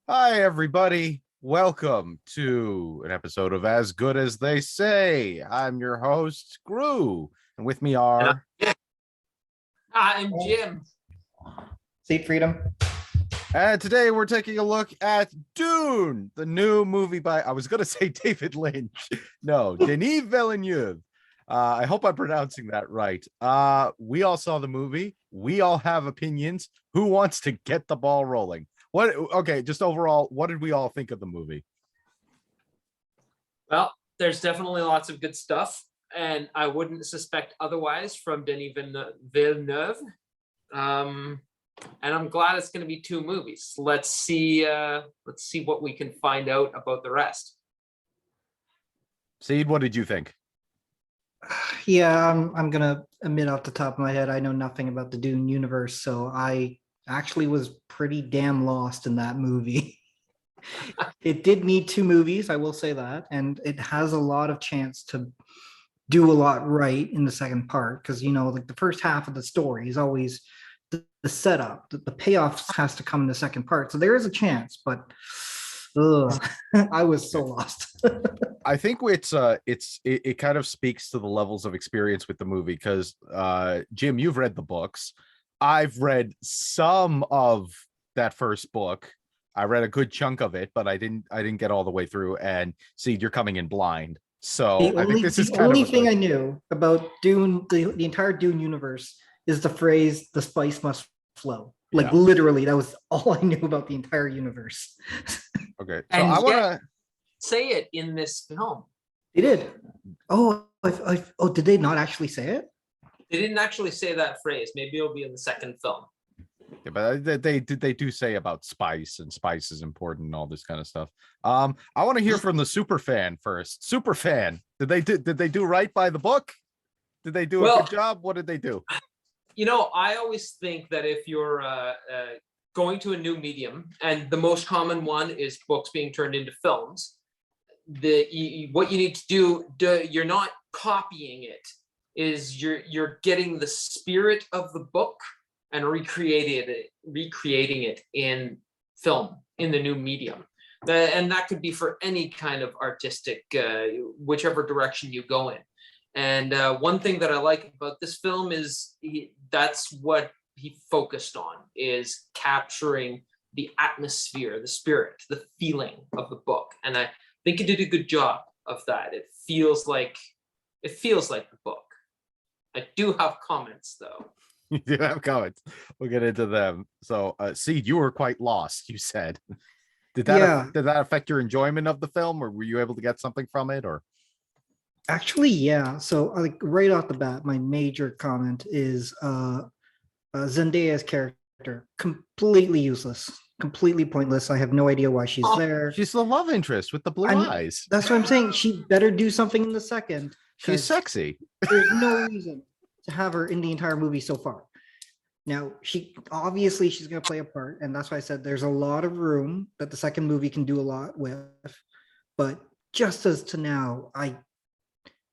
Hi, everybody. Welcome to an episode of As Good as They Say. I'm your host, Gru, and with me And are. I'm Jim. SeedFreedom. And today we're taking a look at Dune, the new movie by, I was going to say David Lynch. No, Denis Villeneuve. I hope I'm pronouncing that right. We all saw the movie. We all have opinions. Who wants to get the ball rolling? Okay, just overall, what did we all think of the movie? Well, there's definitely lots of good stuff, and I wouldn't suspect otherwise from Denis Villeneuve. And I'm glad it's going to be two movies. Let's see what we can find out about the rest. Seed, what did you think? Yeah, I'm gonna admit off the top of my head, I know nothing about the Dune universe, so I actually was pretty damn lost in that movie. It did need two movies, I will say that, and it has a lot of chance to do a lot right in the second part because like the first half of the story is always the setup. The payoff has to come in the second part, so there is a chance, but I was so lost. I think it kind of speaks to the levels of experience with the movie because Jim, you've read the books. I've read some of that first book. I read a good chunk of it, but I didn't get all the way through. And see, you're coming in blind. So I think this is the kind only of thing I knew about Dune, the entire Dune universe, is the phrase "the spice must flow." Like literally, that was all I knew about the entire universe. Okay, so And I want to say it in this film. They did. Oh, oh, did they not actually say it? They didn't actually say that phrase. Maybe it'll be in the second film. Yeah, but they do say about spice, and spice is important and all this kind of stuff. I want to hear from the super fan first. Super fan, did they do right by the book? Did they do a good job? What did they do? I always think that if you're going to a new medium, and the most common one is books being turned into films, what you need to do, you're not copying it, is you're getting the spirit of the book and recreating it in film, in the new medium. And that could be for any kind of artistic, whichever direction you go in. And one thing that I like about this film is that's what he focused on, is capturing the atmosphere, the spirit, the feeling of the book. And I think he did a good job of that. It feels like the book. I do have comments though. You do have comments. We'll get into them. So, Seed, you were quite lost, you said. Did that affect your enjoyment of the film, or were you able to get something from it? Or actually, yeah. So, like right off the bat, my major comment is Zendaya's character completely useless, completely pointless. I have no idea why she's there. She's the love interest with the blue eyes. That's what I'm saying. She better do something in the second. She's sexy. There's no reason to have her in the entire movie so far. Now, she's going to play a part, and that's why I said there's a lot of room that the second movie can do a lot with. But just as to now, I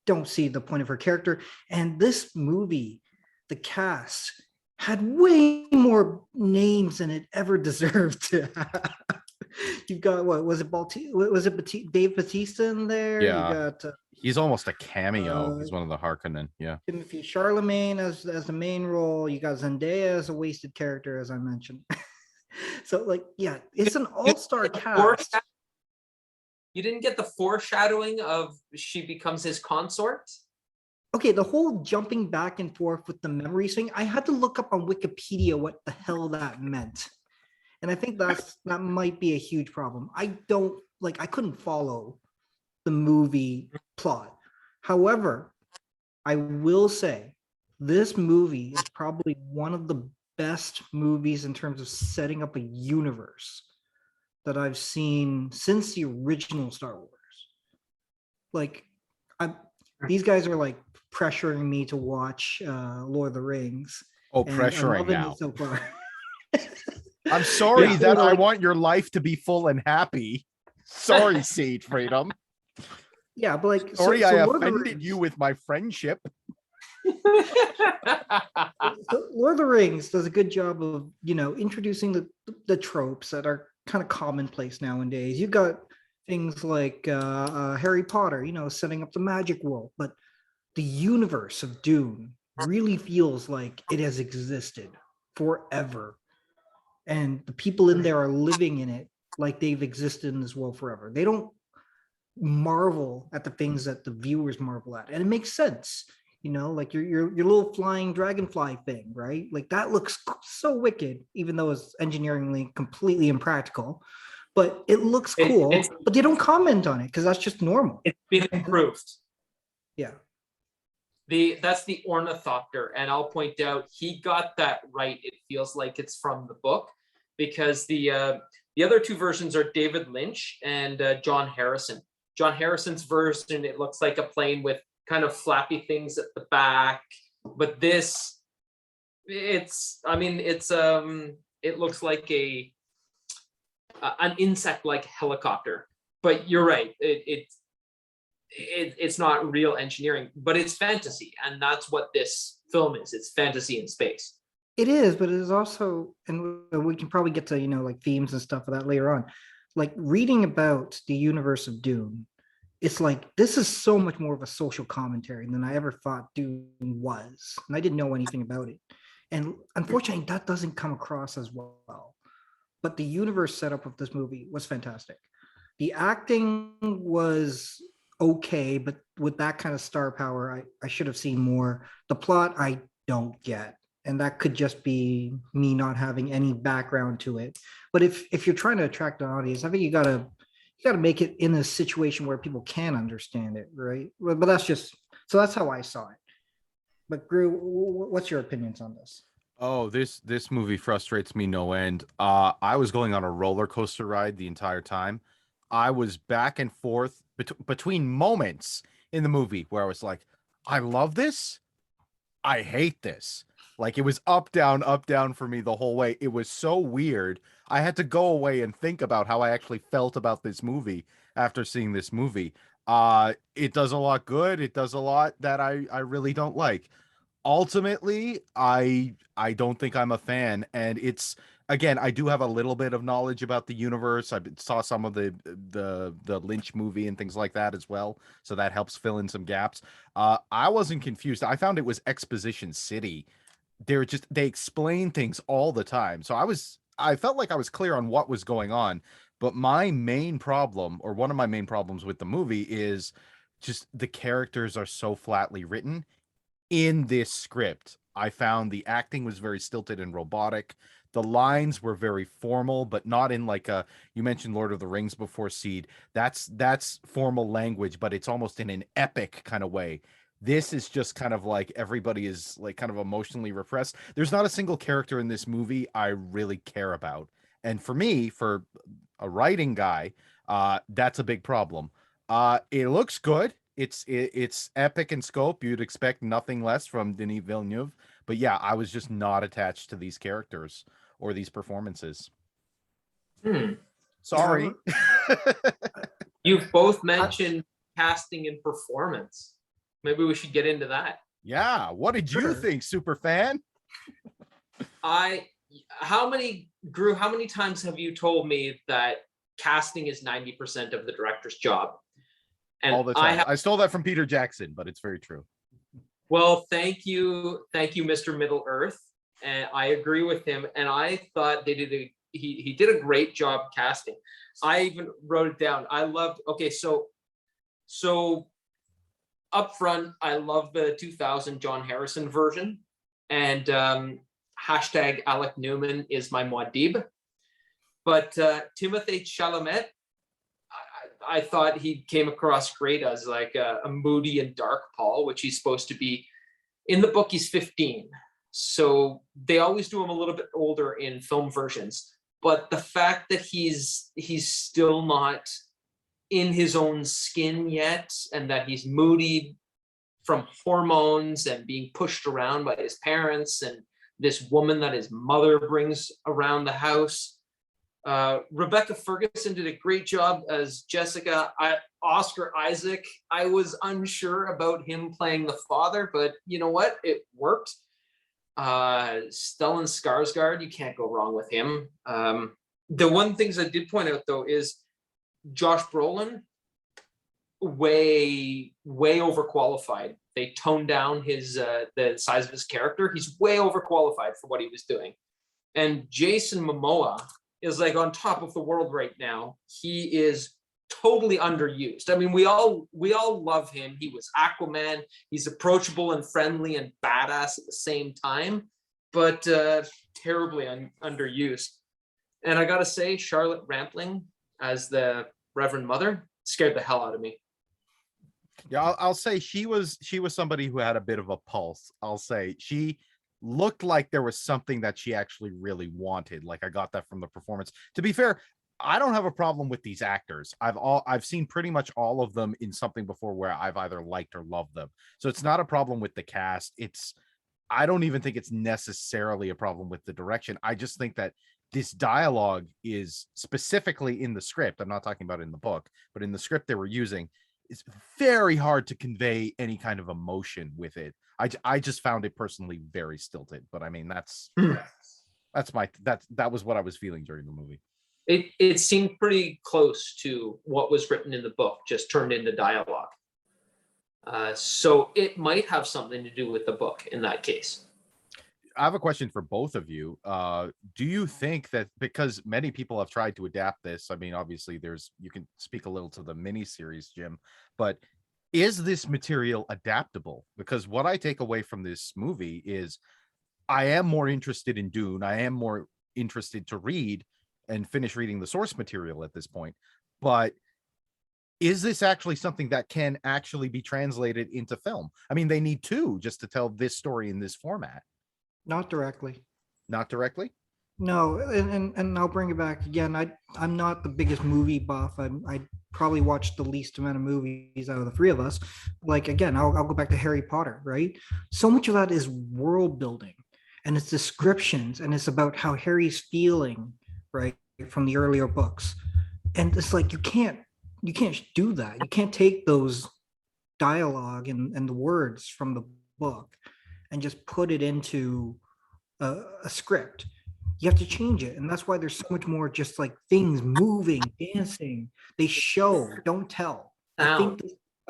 don't see the point of her character. And this movie, the cast had way more names than it ever deserved to have. You've got Dave Bautista in there? Yeah. You got he's almost a cameo. He's one of the Harkonnen. Yeah. Timothy Chalamet as the main role. You got Zendaya as a wasted character, as I mentioned. So, it's an all-star cast. You didn't get the foreshadowing of she becomes his consort? Okay, the whole jumping back and forth with the memory thing, I had to look up on Wikipedia what the hell that meant. And I think that might be a huge problem. I couldn't follow the movie plot. However, I will say this movie is probably one of the best movies in terms of setting up a universe that I've seen since the original Star Wars. These guys are pressuring me to watch Lord of the Rings. Oh, pressuring now. So far. I'm sorry that I want your life to be full and happy. Sorry, SeedFreedom. Yeah, but sorry, I offended you with my friendship. Lord of the Rings does a good job of introducing the tropes that are kind of commonplace nowadays. You got things like Harry Potter, setting up the magic world, but the universe of Dune really feels like it has existed forever. And the people in there are living in it like they've existed in this world forever. They don't marvel at the things that the viewers marvel at. And it makes sense. Like your little flying dragonfly thing, right? Like that looks so wicked, even though it's engineeringly completely impractical. But it looks cool. But they don't comment on it because that's just normal. It's been improved. Yeah. That's the ornithopter, and I'll point out he got that right. It feels like it's from the book, because the other two versions are David Lynch and John Harrison. John Harrison's version, it looks like a plane with kind of flappy things at the back, but this, it looks like an insect-like helicopter. But you're right, it's not real engineering, but it's fantasy, and that's what this film is. It's fantasy in space. It is, but it is also, and we can probably get to like themes and stuff of that later on. Like reading about the universe of Dune, it's like this is so much more of a social commentary than I ever thought Dune was, and I didn't know anything about it. And unfortunately, that doesn't come across as well. But the universe setup of this movie was fantastic. The acting was okay, but with that kind of star power, I should have seen more. The plot I don't get, and that could just be me not having any background to it. But if you're trying to attract an audience, I think you gotta make it in a situation where people can understand it, right? But that's how I saw it. But Gru, what's your opinions on this? Oh, this movie frustrates me no end. I was going on a roller coaster ride the entire time. I was back and forth between moments in the movie where I was like, I love this, I hate this. Like it was up down for me the whole way. It was so weird. I had to go away and think about how I actually felt about this movie after seeing this movie. It does a lot good. It does a lot that I really don't like. Ultimately, I don't think I'm a fan, and it's, again, I do have a little bit of knowledge about the universe. I saw some of the Lynch movie and things like that as well, so that helps fill in some gaps. I wasn't confused. I found it was exposition city. They explain things all the time, so I felt like I was clear on what was going on. But my main problem, or one of my main problems with the movie, is just the characters are so flatly written in this script. I found the acting was very stilted and robotic. The lines were very formal, but not in like a, you mentioned Lord of the Rings before, Seed. That's formal language, but it's almost in an epic kind of way. This is just kind of like everybody is like kind of emotionally repressed. There's not a single character in this movie I really care about. And for me, for a writing guy, that's a big problem. It looks good. It's epic in scope. You'd expect nothing less from Denis Villeneuve. But yeah, I was just not attached to these characters or these performances. Sorry. You've both mentioned casting and performance. Maybe we should get into that. Yeah. What did you think, super fan? How many times have you told me that casting is 90% of the director's job? And all the time. I stole that from Peter Jackson, but it's very true. Well, thank you, Mr. Middle Earth, and I agree with him. And I thought he did a great job casting. I even wrote it down. I loved. Okay, so up front, I love the 2000 John Harrison version, and hashtag Alec Newman is my Muad'Dib. But Timothée Chalamet, I thought he came across great as like a moody and dark Paul, which he's supposed to be. In the book, he's 15. So they always do him a little bit older in film versions. But the fact that he's still not in his own skin yet, and that he's moody from hormones and being pushed around by his parents and this woman that his mother brings around the house. Rebecca Ferguson did a great job as Jessica. Oscar Isaac, I was unsure about him playing the father, but you know what? It worked. Stellan Skarsgård, you can't go wrong with him. The one things I did point out though is Josh Brolin, way overqualified. They toned down his the size of his character. He's way overqualified for what he was doing. And Jason Momoa is like on top of the world right now. He is totally underused. I mean, we all love him. He was Aquaman. He's approachable and friendly and badass at the same time, but terribly underused. And I gotta say, Charlotte Rampling as the Reverend Mother scared the hell out of me. Yeah, I'll say she was somebody who had a bit of a pulse. I'll say she looked like there was something that she actually really wanted. Like I got that from the performance. To be fair, I don't have a problem with these actors. I've seen pretty much all of them in something before where I've either liked or loved them. So it's not a problem with the cast. I don't even think it's necessarily a problem with the direction. I just think that this dialogue is specifically in the script. I'm not talking about in the book, but in the script they were using, it's very hard to convey any kind of emotion with it. I just found it personally very stilted, but I mean, that was what I was feeling during the movie. It seemed pretty close to what was written in the book, just turned into dialogue. So it might have something to do with the book in that case. I have a question for both of you. Do you think that, because many people have tried to adapt this, I mean, obviously you can speak a little to the miniseries, Jim, but is this material adaptable? Because what I take away from this movie is I am more interested in Dune. I am more interested to read and finish reading the source material at this point. But is this actually something that can actually be translated into film? I mean, they need to just to tell this story in this format. Not directly. Not directly? No, and I'll bring it back again. I'm not the biggest movie buff. I probably watched the least amount of movies out of the three of us. Like again, I'll go back to Harry Potter, right? So much of that is world building and it's descriptions and it's about how Harry's feeling, right, from the earlier books. And it's like you can't do that. You can't take those dialogue and the words from the book and just put it into a script. You have to change it. And that's why there's so much more just like things moving, dancing. They show, don't tell. I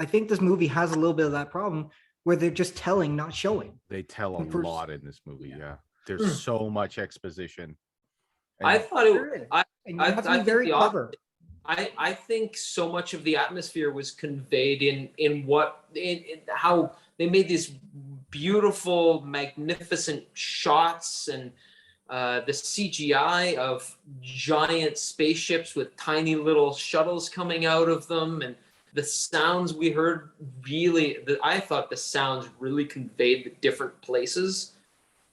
think this movie has a little bit of that problem where they're just telling, not showing. They tell a lot in this movie. Yeah. There's so much exposition. And I thought it. And you have to be very clever. I think so much of the atmosphere was conveyed in how they made these beautiful, magnificent shots and the CGI of giant spaceships with tiny little shuttles coming out of them, and the sounds we heard I thought the sounds really conveyed the different places,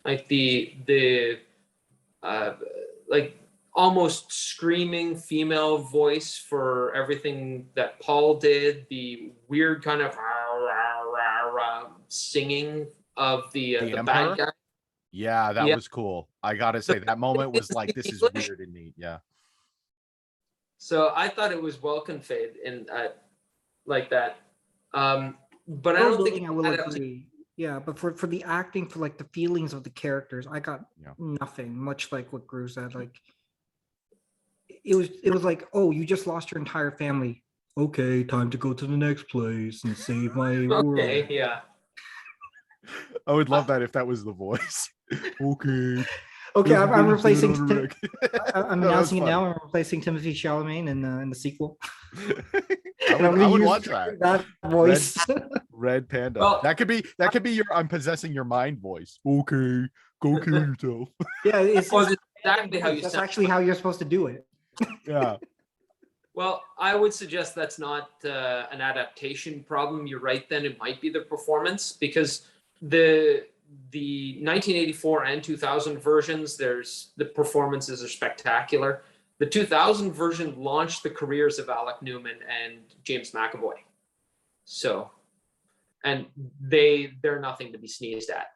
like the like almost screaming female voice for everything that Paul did, the weird kind of singing of the bad guy. Yeah, that was cool. I gotta say that moment was like, this is weird and neat. Yeah. So I thought it was well conveyed in like that. But I don't think I will agree. Yeah, but for the acting, for like the feelings of the characters, I got nothing. Much like what Gru said, like it was like, oh, you just lost your entire family. Okay, time to go to the next place and save my world. Okay, yeah. I would love that if that was the voice. Okay. Okay, I'm replacing. I'm announcing it now. I'm replacing Timothy Chalamet in the sequel. I would watch that voice. Red Panda. Well, that could be your I'm possessing your mind voice. Okay, go kill yourself. Yeah, it's exactly how you. That's actually how you're supposed to do it. Yeah. Well, I would suggest that's not an adaptation problem. You're right. Then it might be the performance, because the 1984 and 2000 versions, the performances are spectacular. The 2000 version launched the careers of Alec Newman and James McAvoy. So, and they're nothing to be sneezed at.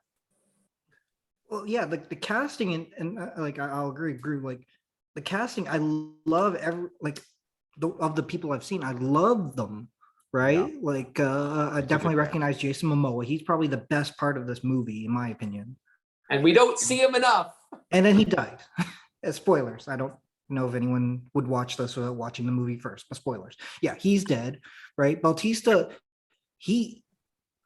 Well, yeah, the casting and like I'll agree, Gru. Like the casting, I love of the people I've seen, I love them. Right? Yeah. Like I definitely recognize Jason Momoa. He's probably the best part of this movie, in my opinion. And we don't see him enough. And then he died. Spoilers. I don't know if anyone would watch this without watching the movie first, but spoilers. Yeah, he's dead, right? Bautista,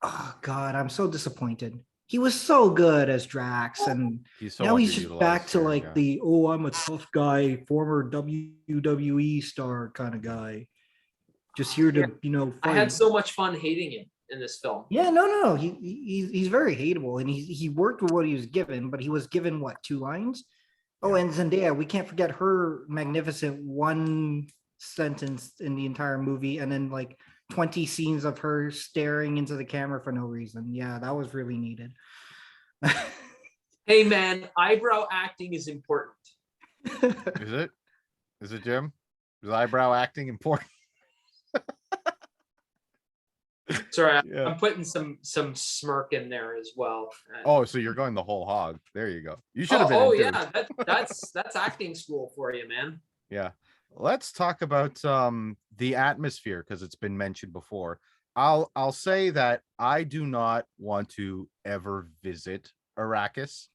oh God, I'm so disappointed. He was so good as Drax, and He's so now he's just back underutilized to here, like yeah. the, oh, I'm a tough guy, former WWE star kind of guy. Just here to, I had fight. so much fun hating him in this film. Yeah, no. He's very hateable, and he worked with what he was given, but he was given what, 2 lines? Oh, Yeah. and Zendaya, we can't forget her magnificent one sentence in the entire movie, and then like 20 scenes of her staring into the camera for no reason. Yeah, that was really needed. Hey man, eyebrow acting is important. Is it? Is it, Jim? Is eyebrow acting important? Sorry, Yeah. I'm putting some smirk in there as well. Oh, so you're going the whole hog. There you go. You should have been. Oh in Dune. yeah, that's acting school for you, man. Yeah. Let's talk about the atmosphere, because it's been mentioned before. I'll say that I do not want to ever visit Arrakis.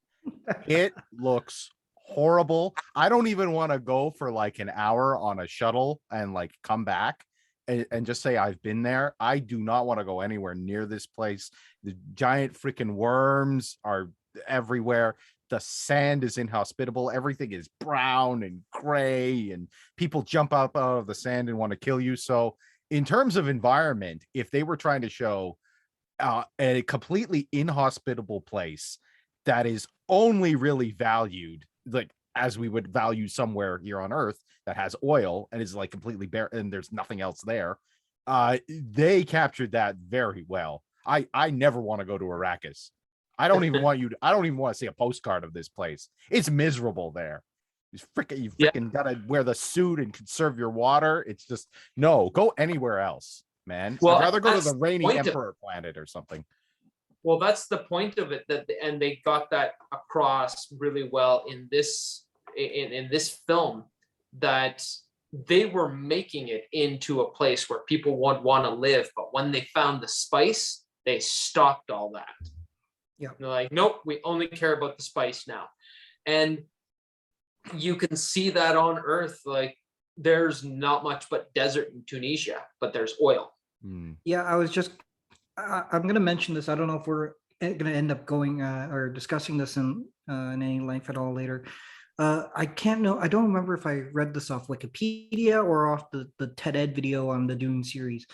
It looks horrible. I don't even want to go for like an hour on a shuttle and like come back and just say I've been there. I do not want to go anywhere near this place. The giant freaking worms are everywhere. The sand is inhospitable. Everything is brown and gray, and people jump up out of the sand and want to kill you. So in terms of environment, if they were trying to show a completely inhospitable place that is only really valued like as we would value somewhere here on Earth that has oil and is like completely bare and there's nothing else there, they captured that very well. I never want to go to Arrakis. I don't even want to see a postcard of this place. It's miserable there. You freaking gotta wear the suit and conserve your water. It's just, no, go anywhere else, man. Well, I'd rather go to that's the rainy point of- Emperor planet or something. Well, that's the point of it, and they got that across really well in this film, that they were making it into a place where people would want to live, but when they found the spice, they stopped all that. Yeah. They're like, nope, we only care about the spice now. And you can see that on Earth, like there's not much but desert in Tunisia, but there's oil. Yeah, I'm going to mention this. I don't know if we're going to end up going or discussing this in any length at all later. I don't remember if I read this off Wikipedia or off the TED Ed video on the Dune series.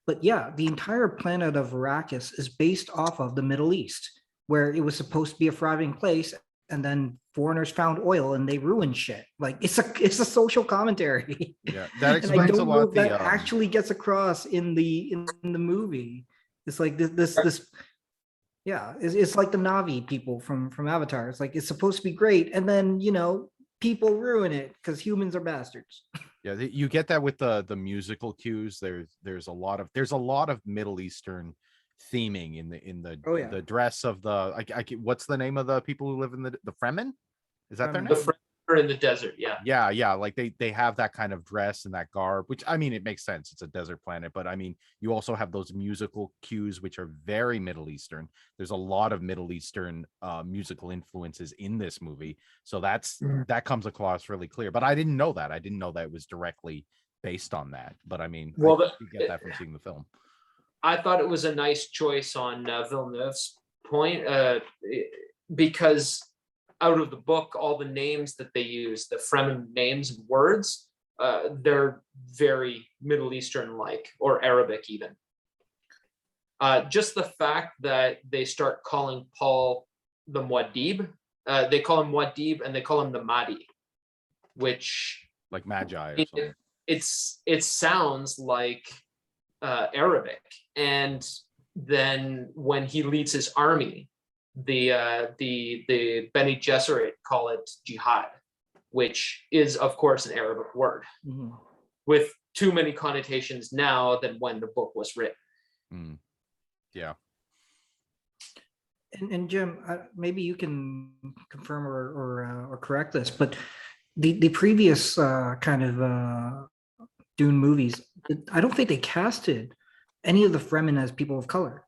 But yeah, the entire planet of Arrakis is based off of the Middle East, where it was supposed to be a thriving place, and then foreigners found oil and they ruined shit. Like it's a social commentary. Yeah, that And I explains a don't know lot. if that actually gets across in the movie. It's like this. Yeah, it's like the Na'vi people from Avatar. It's like it's supposed to be great, and then people ruin it because humans are bastards. Yeah, you get that with the musical cues. There's a lot of Middle Eastern theming in the dress of the what's the name of the people who live in the Fremen? Is that their name? The Fremen are in the desert, yeah. Yeah. Like they have that kind of dress and that garb, which I mean it makes sense. It's a desert planet, but I mean you also have those musical cues which are very Middle Eastern. There's a lot of Middle Eastern musical influences in this movie, so that comes across really clear. But I didn't know that. I didn't know that it was directly based on that. But I mean, you get that from seeing the film. I thought it was a nice choice on Villeneuve's point, because out of the book, all the names that they use, the Fremen names and words, they're very Middle Eastern-like, or Arabic even. Just the fact that they start calling Paul the Muad'Dib, they call him Muad'Dib and they call him the Mahdi, which like Magi or something. It sounds like Arabic. And then when he leads his army, the Bene Gesserit call it jihad, which is of course an Arabic word, with too many connotations now than when the book was written. Yeah. And Jim, maybe you can confirm or correct this, but the previous kind of Dune movies, I don't think they casted any of the Fremen as people of color.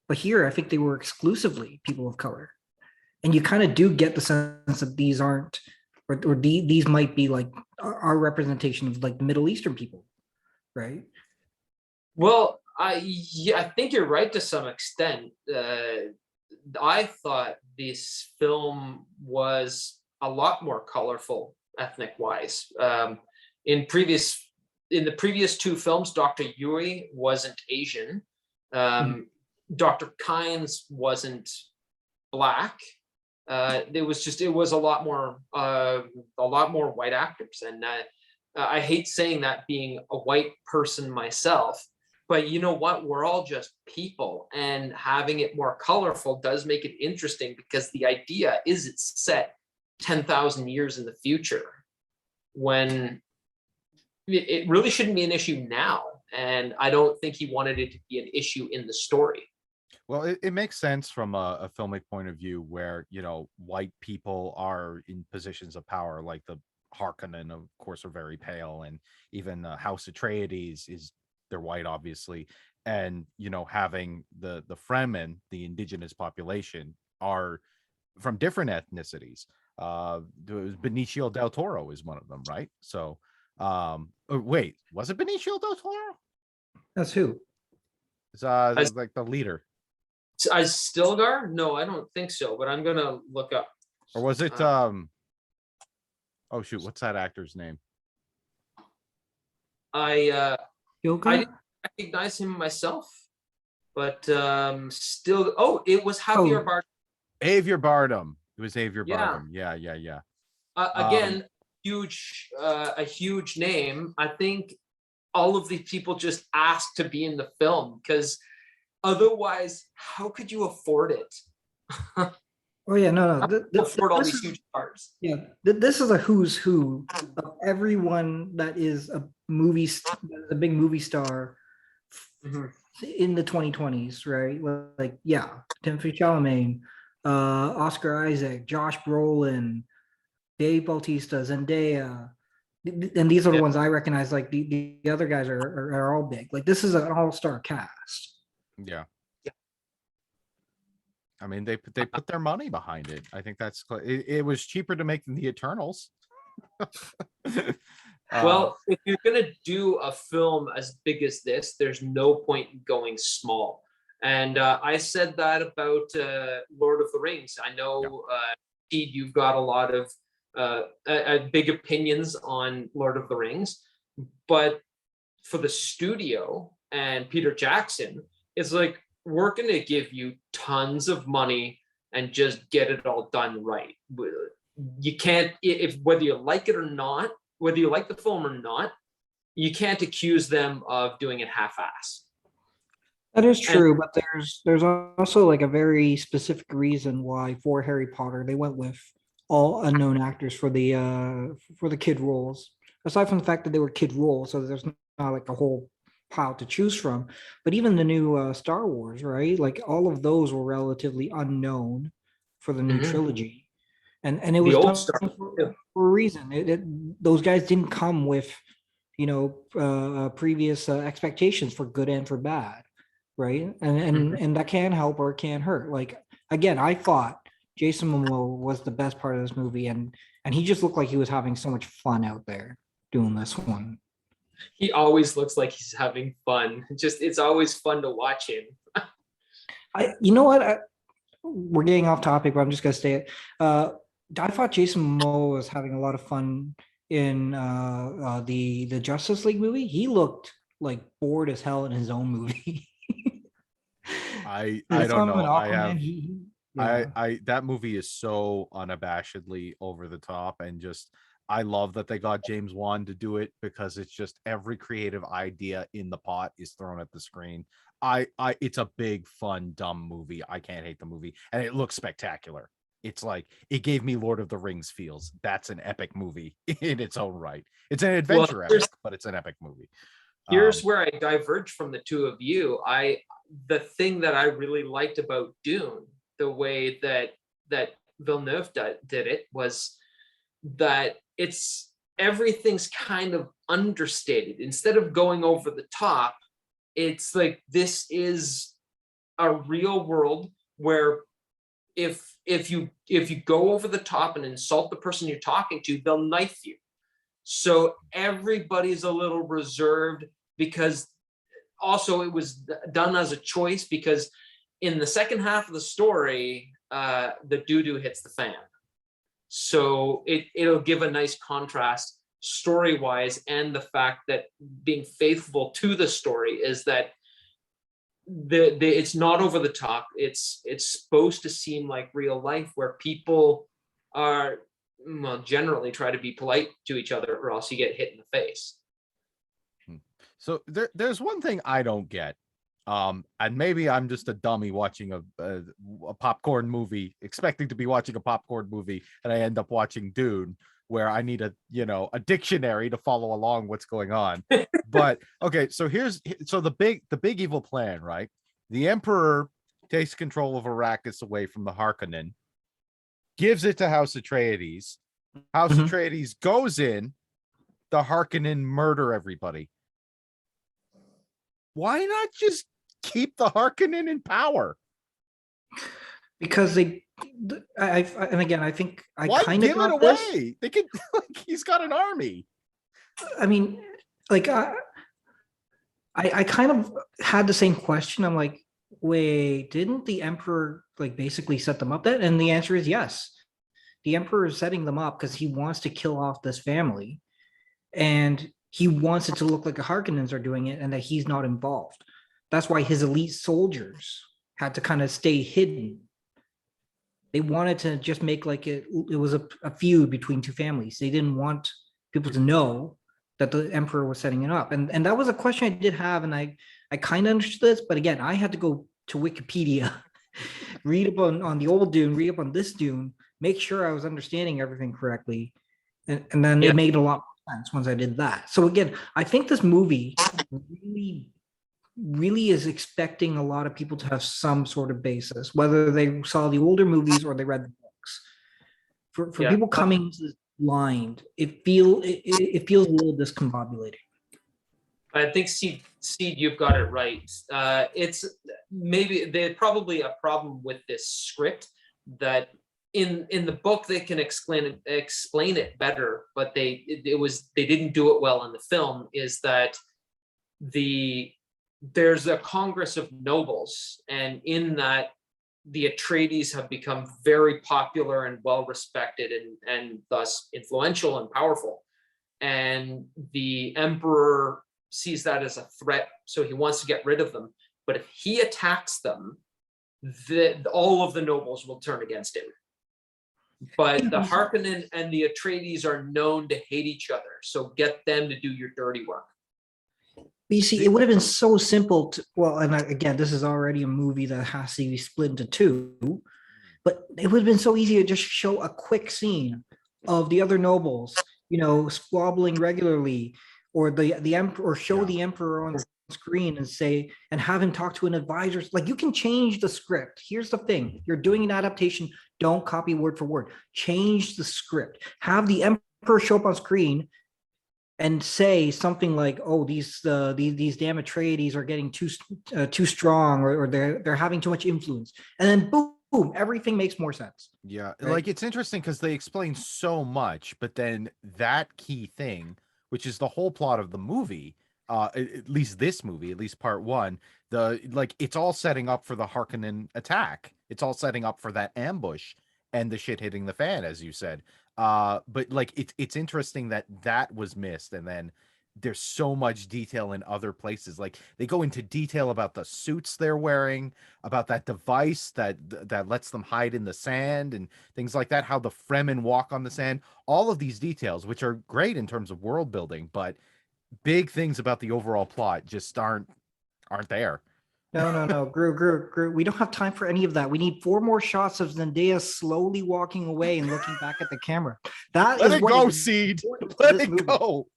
But here, I think they were exclusively people of color. And you kind of do get the sense that these aren't, or these might be like our representation of like Middle Eastern people, right? Well, I think you're right to some extent. I thought this film was a lot more colorful ethnic wise. In the previous two films, Dr. Yuri wasn't Asian. Dr. Kynes wasn't black. It was a lot more white actors, and I hate saying that being a white person myself, but you know what? We're all just people, and having it more colorful does make it interesting because the idea is it's set 10,000 years in the future when it really shouldn't be an issue now. And I don't think he wanted it to be an issue in the story. Well, it makes sense from a filmic point of view where, you know, white people are in positions of power, like the Harkonnen, of course, are very pale, and even House Atreides is they're white, obviously, and you know, having the Fremen, the indigenous population, are from different ethnicities. Benicio del Toro is one of them, right? So, wait, was it Benicio del Toro? That's who. It's like the leader. As Stilgar? No, I don't think so, but I'm gonna look up. Or was it oh shoot, what's that actor's name? I Yoga? didn't recognize him myself, but still, it was Javier Bardem. Javier Bardem. It was Javier Yeah. Bardem. Yeah. Again, a huge name. I think all of these people just asked to be in the film because otherwise, how could you afford it? Oh yeah, no. Afford all these huge stars. Yeah, this is a who's who of everyone that is a big movie star in the 2020s, right? Like, yeah, Timothy Chalamet, Oscar Isaac, Josh Brolin, Dave Bautista, Zendaya, and these are the ones I recognize. Like the other guys are all big. Like this is an all-star cast. Yeah. I mean, they put their money behind it. I think that's it was cheaper to make than the Eternals. Well, if you're gonna do a film as big as this, there's no point in going small. And I said that about Lord of the Rings. I know, Pete, you've got a lot of big opinions on Lord of the Rings, but for the studio and Peter Jackson, it's like, we're going to give you tons of money and just get it all done right. You can't, if whether you like it or not, whether you like the film or not, you can't accuse them of doing it half-ass. That is true, but there's also like a very specific reason why for Harry Potter they went with all unknown actors for the kid roles. Aside from the fact that they were kid roles, so there's not like a whole pile to choose from. But even the new Star Wars, right? Like all of those were relatively unknown for the new trilogy, and it was done for a reason. Those guys didn't come with, you know, previous expectations for good and for bad, right? And that can help or it can hurt. Like again, I thought Jason Momoa was the best part of this movie, and he just looked like he was having so much fun out there doing this one. He always looks like he's having fun. It's always fun to watch him. You know what? We're getting off topic, but I'm just gonna say it. I thought Jason Momoa was having a lot of fun in the Justice League movie. He looked like bored as hell in his own movie. I don't know. Yeah. That movie is so unabashedly over the top, and just I love that they got James Wan to do it because it's just every creative idea in the pot is thrown at the screen. It's a big, fun, dumb movie. I can't hate the movie, and it looks spectacular. It's like it gave me Lord of the Rings feels. That's an epic movie in its own right. It's an adventure epic, but it's an epic movie. Here's where I diverge from the two of you. The thing that I really liked about Dune, the way that Villeneuve did it, was that everything's kind of understated. Instead of going over the top, it's like this is a real world where if you go over the top and insult the person you're talking to, they'll knife you. So everybody's a little reserved, because also it was done as a choice, because in the second half of the story, the doo-doo hits the fan. So it'll give a nice contrast story-wise, and the fact that being faithful to the story is that it's not over the top. It's supposed to seem like real life, where people are, well, generally try to be polite to each other, or else you get hit in the face. So there's one thing I don't get, and maybe I'm just a dummy watching a popcorn movie, expecting to be watching a popcorn movie, and I end up watching Dune, where I need a dictionary to follow along what's going on. But okay, so the big evil plan, right? The Emperor takes control of Arrakis away from the Harkonnen, gives it to House Atreides. House Atreides goes in, the Harkonnen murder everybody. Why not just keep the Harkonnen in power? Because and again, I think Why kind give of it got away? this. They could, like, he's got an army. I mean, like I kind of had the same question. I'm like, wait, didn't the Emperor like basically set them up then? And the answer is yes. The Emperor is setting them up because he wants to kill off this family, and he wants it to look like the Harkonnens are doing it and that he's not involved. That's why his elite soldiers had to kind of stay hidden. They wanted to just make like it was a feud between two families. They didn't want people to know that the Emperor was setting it up. And that was a question I did have, and I kind of understood this, but again, I had to go to Wikipedia, read up on the old Dune, read up on this Dune, make sure I was understanding everything correctly. And then it made a lot more sense once I did that. So again, I think this movie really is expecting a lot of people to have some sort of basis, whether they saw the older movies or they read the books. For people coming to this blind, it feels a little discombobulating. I think Seed, you've got it right. It's maybe there's probably a problem with this script, that in the book they can explain it better, but they didn't do it well in the film. Is that there's a Congress of Nobles, and in that the Atreides have become very popular and well respected, and thus influential and powerful. And the Emperor sees that as a threat, so he wants to get rid of them. But if he attacks them, all of the nobles will turn against him. But the Harkonnen and the Atreides are known to hate each other, so get them to do your dirty work. But you see, it would have been so simple and again, this is already a movie that has to be split into two, but it would have been so easy to just show a quick scene of the other nobles, squabbling regularly, or the Emperor, or show the Emperor on screen and have him talk to an advisor. Like, you can change the script. Here's the thing: you're doing an adaptation. Don't copy word for word. Change the script. Have the Emperor show up on screen and say something like, "Oh, these damn Atreides are getting too strong, or they're having too much influence," and then boom, everything makes more sense. Yeah, right? Like, it's interesting because they explain so much, but then that key thing, which is the whole plot of the movie, at least this movie, at least part one, it's all setting up for the Harkonnen attack. It's all setting up for that ambush and the shit hitting the fan, as you said. But like, it's interesting that was missed, and then there's so much detail in other places. Like, they go into detail about the suits they're wearing, about that device that lets them hide in the sand and things like that, how the Fremen walk on the sand, all of these details, which are great in terms of world building, but big things about the overall plot just aren't there. No. Gru. We don't have time for any of that. We need 4 more shots of Zendaya slowly walking away and looking back at the camera. Let it go, Seed. Let it go.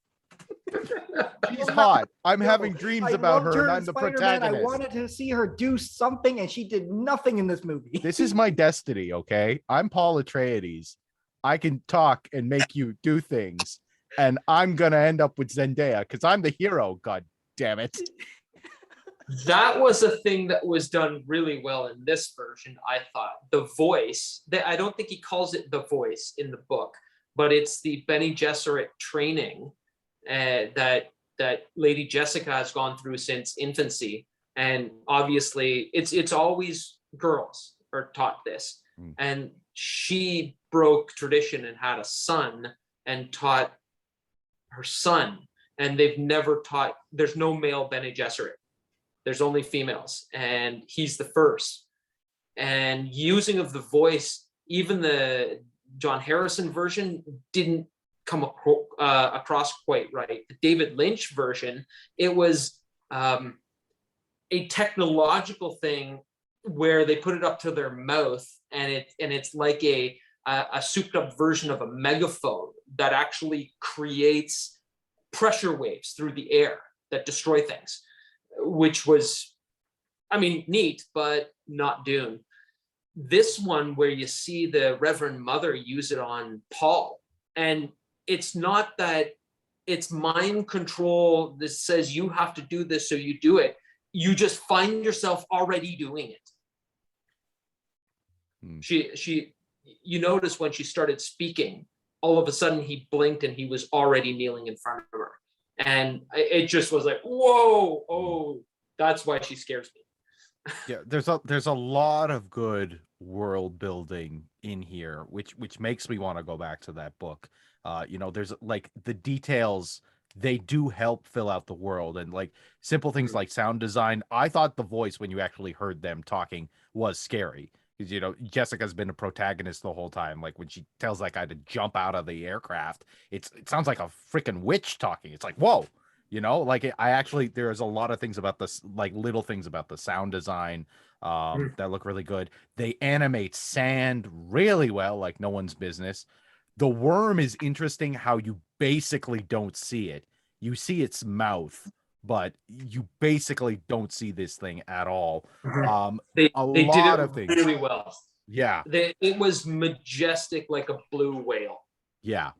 She's hot. I'm having dreams about her, and I'm the protagonist. I wanted to see her do something, and she did nothing in this movie. This is my destiny, okay? I'm Paul Atreides. I can talk and make you do things, and I'm gonna end up with Zendaya because I'm the hero. God damn it! That was a thing that was done really well in this version, I thought. The voice, I don't think he calls it the voice in the book, but it's the Bene Gesserit training that Lady Jessica has gone through since infancy. And obviously it's always girls are taught this. And she broke tradition and had a son and taught her son. And they've never taught, there's no male Bene Gesserit. There's only females, and he's the first. And using of the voice, even the John Harrison version didn't come across quite right. The David Lynch version, it was a technological thing where they put it up to their mouth, and it's like a souped up version of a megaphone that actually creates pressure waves through the air that destroy things, which was, I mean, neat, but not Dune. This one where you see the Reverend Mother use it on Paul, and it's not that it's mind control that says you have to do this, so you do it. You just find yourself already doing it. She, you notice when she started speaking, all of a sudden he blinked and he was already kneeling in front of her. And it just was like, whoa, oh, that's why she scares me. Yeah, there's a lot of good world building in here, which makes me want to go back to that book. There's like the details, they do help fill out the world, and like simple things like sound design. I thought the voice, when you actually heard them talking, was scary. Because, Jessica's been a protagonist the whole time. Like when she tells that guy to jump out of the aircraft, it sounds like a freaking witch talking. It's like, whoa, there's a lot of things about this, like little things about the sound design that look really good. They animate sand really well, like no one's business. The worm is interesting how you basically don't see it. You see its mouth, but you basically don't see this thing at all. They did it of things really well. Yeah. It was majestic like a blue whale. Yeah.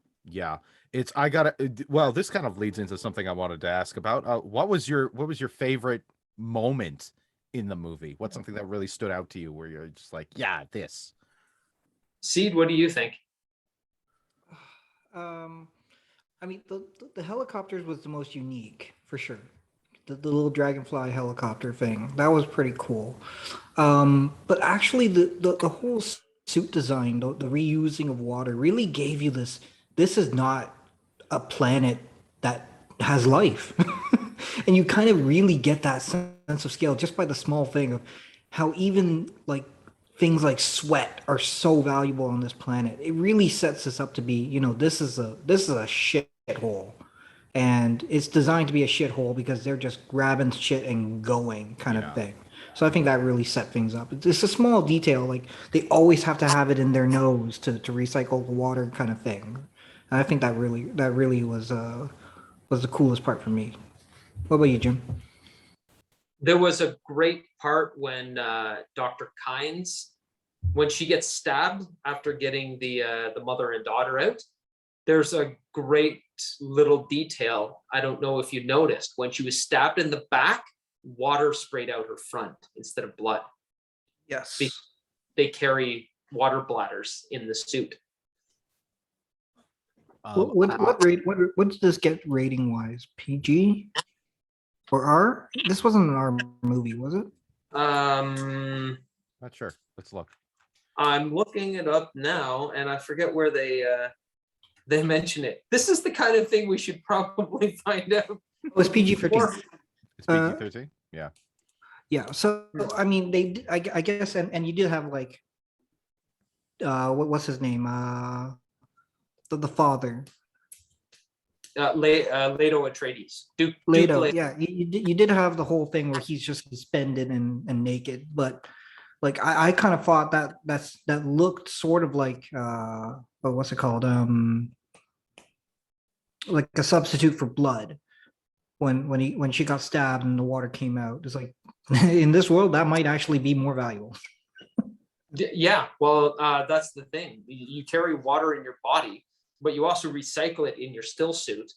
This kind of leads into something I wanted to ask about. What was your favorite moment in the movie? What's something that really stood out to you where you're just like, yeah, this? Seed, what do you think? I mean, the helicopters was the most unique for sure. The little dragonfly helicopter thing, that was pretty cool. But actually, the whole suit design, the reusing of water, really gave you this. This is not a planet that has life, and you kind of really get that sense of scale just by the small thing of how even like things like sweat are so valuable on this planet. It really sets us up to be, this is a shithole, and it's designed to be a shithole because they're just grabbing shit and going kind of thing. So I think that really set things up. It's a small detail, like they always have to have it in their nose to recycle the water kind of thing. And I think that really was the coolest part for me. What about you, Jim? There was a great part when Dr. Kynes, when she gets stabbed after getting the mother and daughter out. There's a great little detail. I don't know if you noticed, when she was stabbed in the back, water sprayed out her front instead of blood. Yes. They carry water bladders in the suit. What does this get rating wise? PG or R? This wasn't an R movie, was it? Not sure. Let's look. I'm looking it up now, and I forget where they mention it. This is the kind of thing we should probably find out. Oh, it's PG-13. It's PG-13. Yeah. Yeah. So I mean, I guess, and you did have like, what's his name? The father. Leto Atreides. Duke Leto. Leto. Yeah, you did have the whole thing where he's just suspended and naked, but like I kind of thought that looked sort of like what's it called? Like a substitute for blood. When she got stabbed and the water came out, it's like in this world that might actually be more valuable. Yeah, well, that's the thing. You carry water in your body, but you also recycle it in your still suit.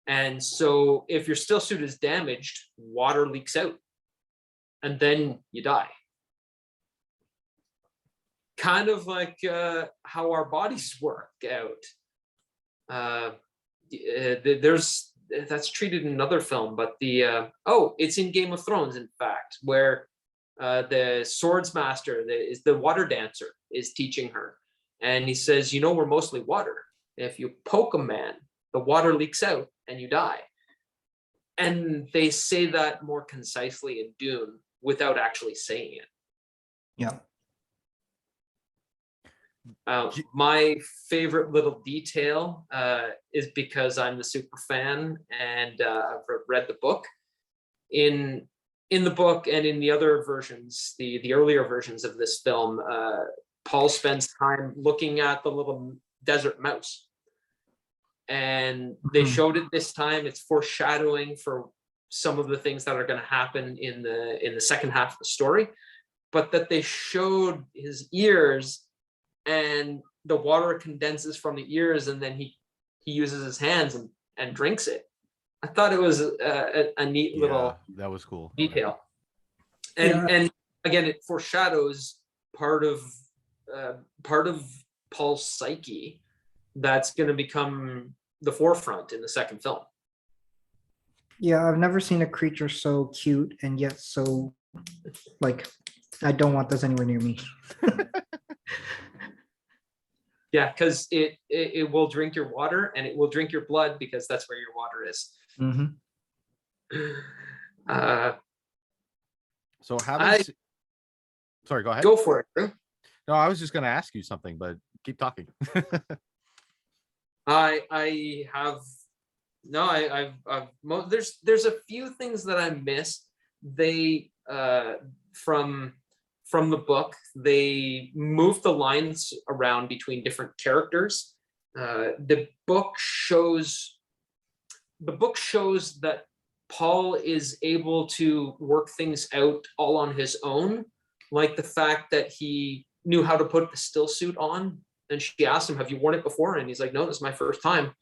And so if your still suit is damaged, water leaks out and then you die. Kind of like how our bodies work out. there's that's treated in another film, but it's in Game of Thrones, in fact, where the swords master is the water dancer is teaching her, and he says, we're mostly water. If you poke a man, the water leaks out and you die. And they say that more concisely in Dune without actually saying it. Yeah. My favorite little detail is because I'm the super fan and I've read the book. In the book and in the other versions, the earlier versions of this film, Paul spends time looking at the little desert mouse. And they showed it this time. It's foreshadowing for some of the things that are going to happen in the second half of the story, but that they showed his ears and the water condenses from the ears, and then he uses his hands and drinks it. I thought it was a neat little that was cool detail. And again, it foreshadows part of Paul's psyche that's going to become the forefront in the second film. Yeah, I've never seen a creature so cute and yet so like, I don't want this anywhere near me. Yeah, because it will drink your water and it will drink your blood, because that's where your water is. Mm-hmm. So sorry, go ahead. Go for it, Drew. No, I was just going to ask you something, but keep talking. There's a few things that I missed. They from the book, they moved the lines around between different characters. The book shows that Paul is able to work things out all on his own, like the fact that he knew how to put the still suit on. And she asked him, "Have you worn it before?" And he's like, "No, this is my first time."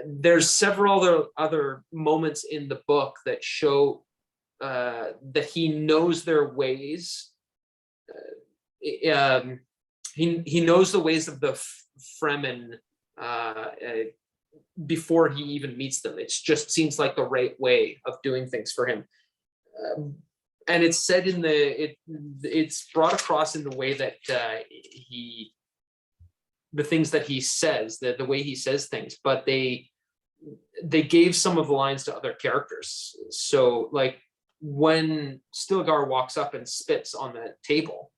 There's several other moments in the book that show that he knows their ways. He knows the ways of the Fremen before he even meets them. It just seems like the right way of doing things for him. And it's said it's brought across in the way that the things that he says, the way he says things, but they gave some of the lines to other characters. So like when Stilgar walks up and spits on the table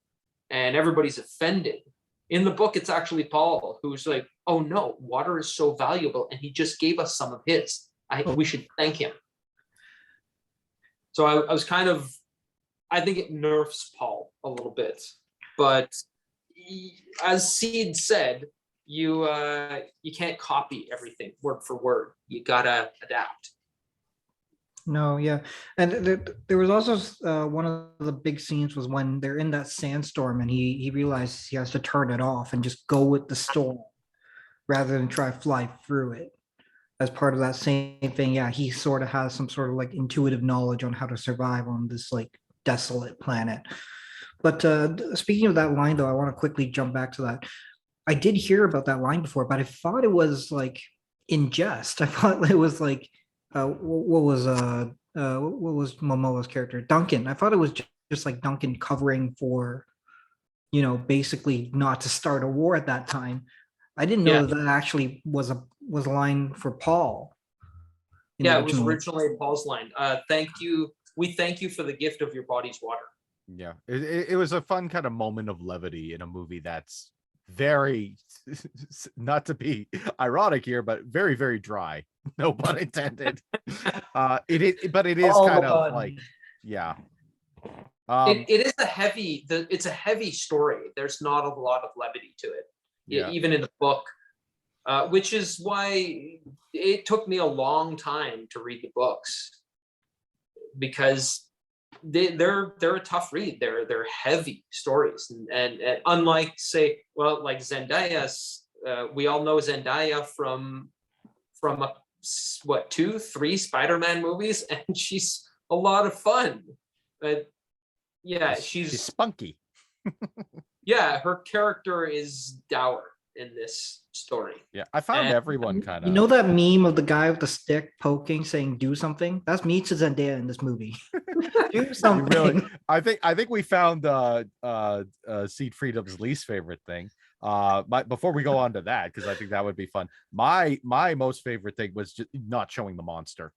and everybody's offended, in the book, it's actually Paul who's like, "Oh no, water is so valuable and he just gave us some of his. We should thank him." So I was kind of, I think it nerfs Paul a little bit, but as Seed said, you can't copy everything word for word. You gotta adapt. No, yeah, and there was also one of the big scenes was when they're in that sandstorm and he realizes he has to turn it off and just go with the storm rather than try to fly through it. As part of that same thing, yeah, he sort of has some sort of like intuitive knowledge on how to survive on this like desolate planet. But speaking of that line, though, I want to quickly jump back to that. I did hear about that line before, but I thought it was like in jest. I thought it was like, what was Momoa's character? Duncan. I thought it was just like Duncan covering for, basically not to start a war at that time. I didn't know that actually was a line for Paul. Yeah, it was originally Paul's line. Thank you. We thank you for the gift of your body's water. Yeah, it was a fun kind of moment of levity in a movie that's very, not to be ironic here, but very, very dry. No pun intended. But it is kind of like, yeah. It is it's a heavy story. There's not a lot of levity to it, even in the book, which is why it took me a long time to read the books, because they're a tough read. They're heavy stories, and unlike like Zendaya's, we all know Zendaya from 2-3 Spider-Man movies, and she's a lot of fun. But yeah, she's spunky. Yeah, her character is dour. in this story. Yeah, I found And- everyone kind You of. know that meme of the guy with the stick poking, saying "Do something"? That's me to Zendaya in this movie. Do something. I think we found Seed Freedom's least favorite thing. Before we go on to that, because I think that would be fun. My most favorite thing was just not showing the monster.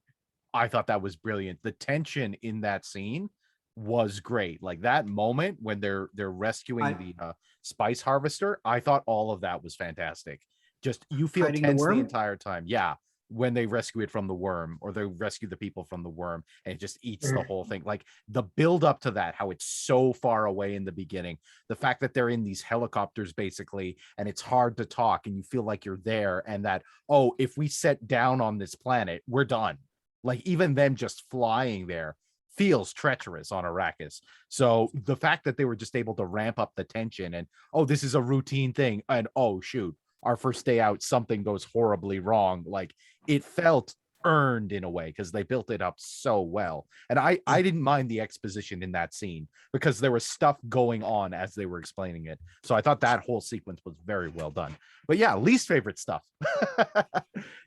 I thought that was brilliant. The tension in that scene was great. Like that moment when they're rescuing the spice harvester, I thought all of that was fantastic. Just you feel Fighting the tense the worm? entire time. Yeah, when they rescue it from the worm, or they rescue the people from the worm, and it just eats the whole thing. Like the build up to that, how it's so far away in the beginning, the fact that they're in these helicopters basically, and it's hard to talk, and you feel like you're there, and that, oh, if we set down on this planet, we're done. Like even them just flying there feels treacherous on Arrakis. So the fact that they were just able to ramp up the tension, and oh, this is a routine thing, and oh shoot, our first day out, something goes horribly wrong. Like it felt earned in a way because they built it up so well. And I didn't mind the exposition in that scene because there was stuff going on as they were explaining it. So I thought that whole sequence was very well done. But yeah, least favorite stuff.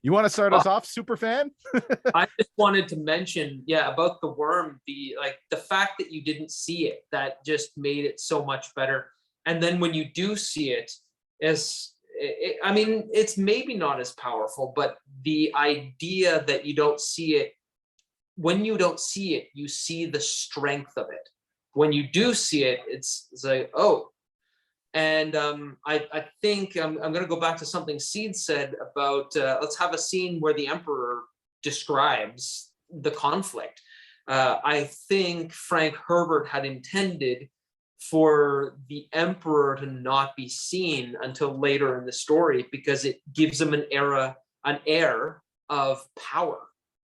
You want to start us off, super fan? I just wanted to mention, yeah, about the worm, the fact that you didn't see it, that just made it so much better. And then when you do see it, I mean, it's maybe not as powerful, but the idea that you don't see it, when you don't see it, you see the strength of it. When you do see it, it's like, oh. And I think I'm going to go back to something Seed said about let's have a scene where the Emperor describes the conflict. I think Frank Herbert had intended for the Emperor to not be seen until later in the story because it gives him an air of power.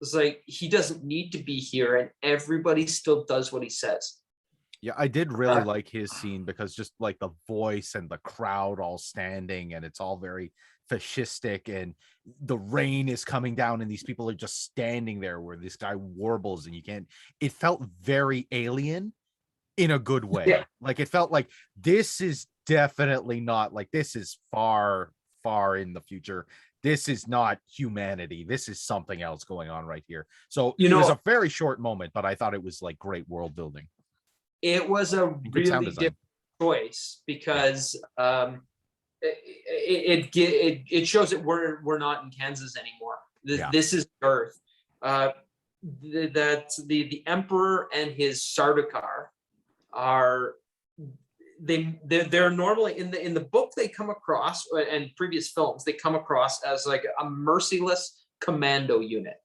It's like he doesn't need to be here, and everybody still does what he says. Yeah, I did really like his scene because just like the voice and the crowd all standing, and it's all very fascistic, and the rain is coming down, and these people are just standing there where this guy warbles, and you can't. It felt very alien in a good way. Yeah. Like it felt like this is definitely not like this is far, far in the future. This is not humanity. This is something else going on right here. So it was a very short moment, but I thought it was like great world building. It was a really different choice because it shows that we're not in Kansas anymore. This is Earth. That the Emperor and his Sardaukar are they're normally in the book they come across, and previous films they come across as like a merciless commando unit,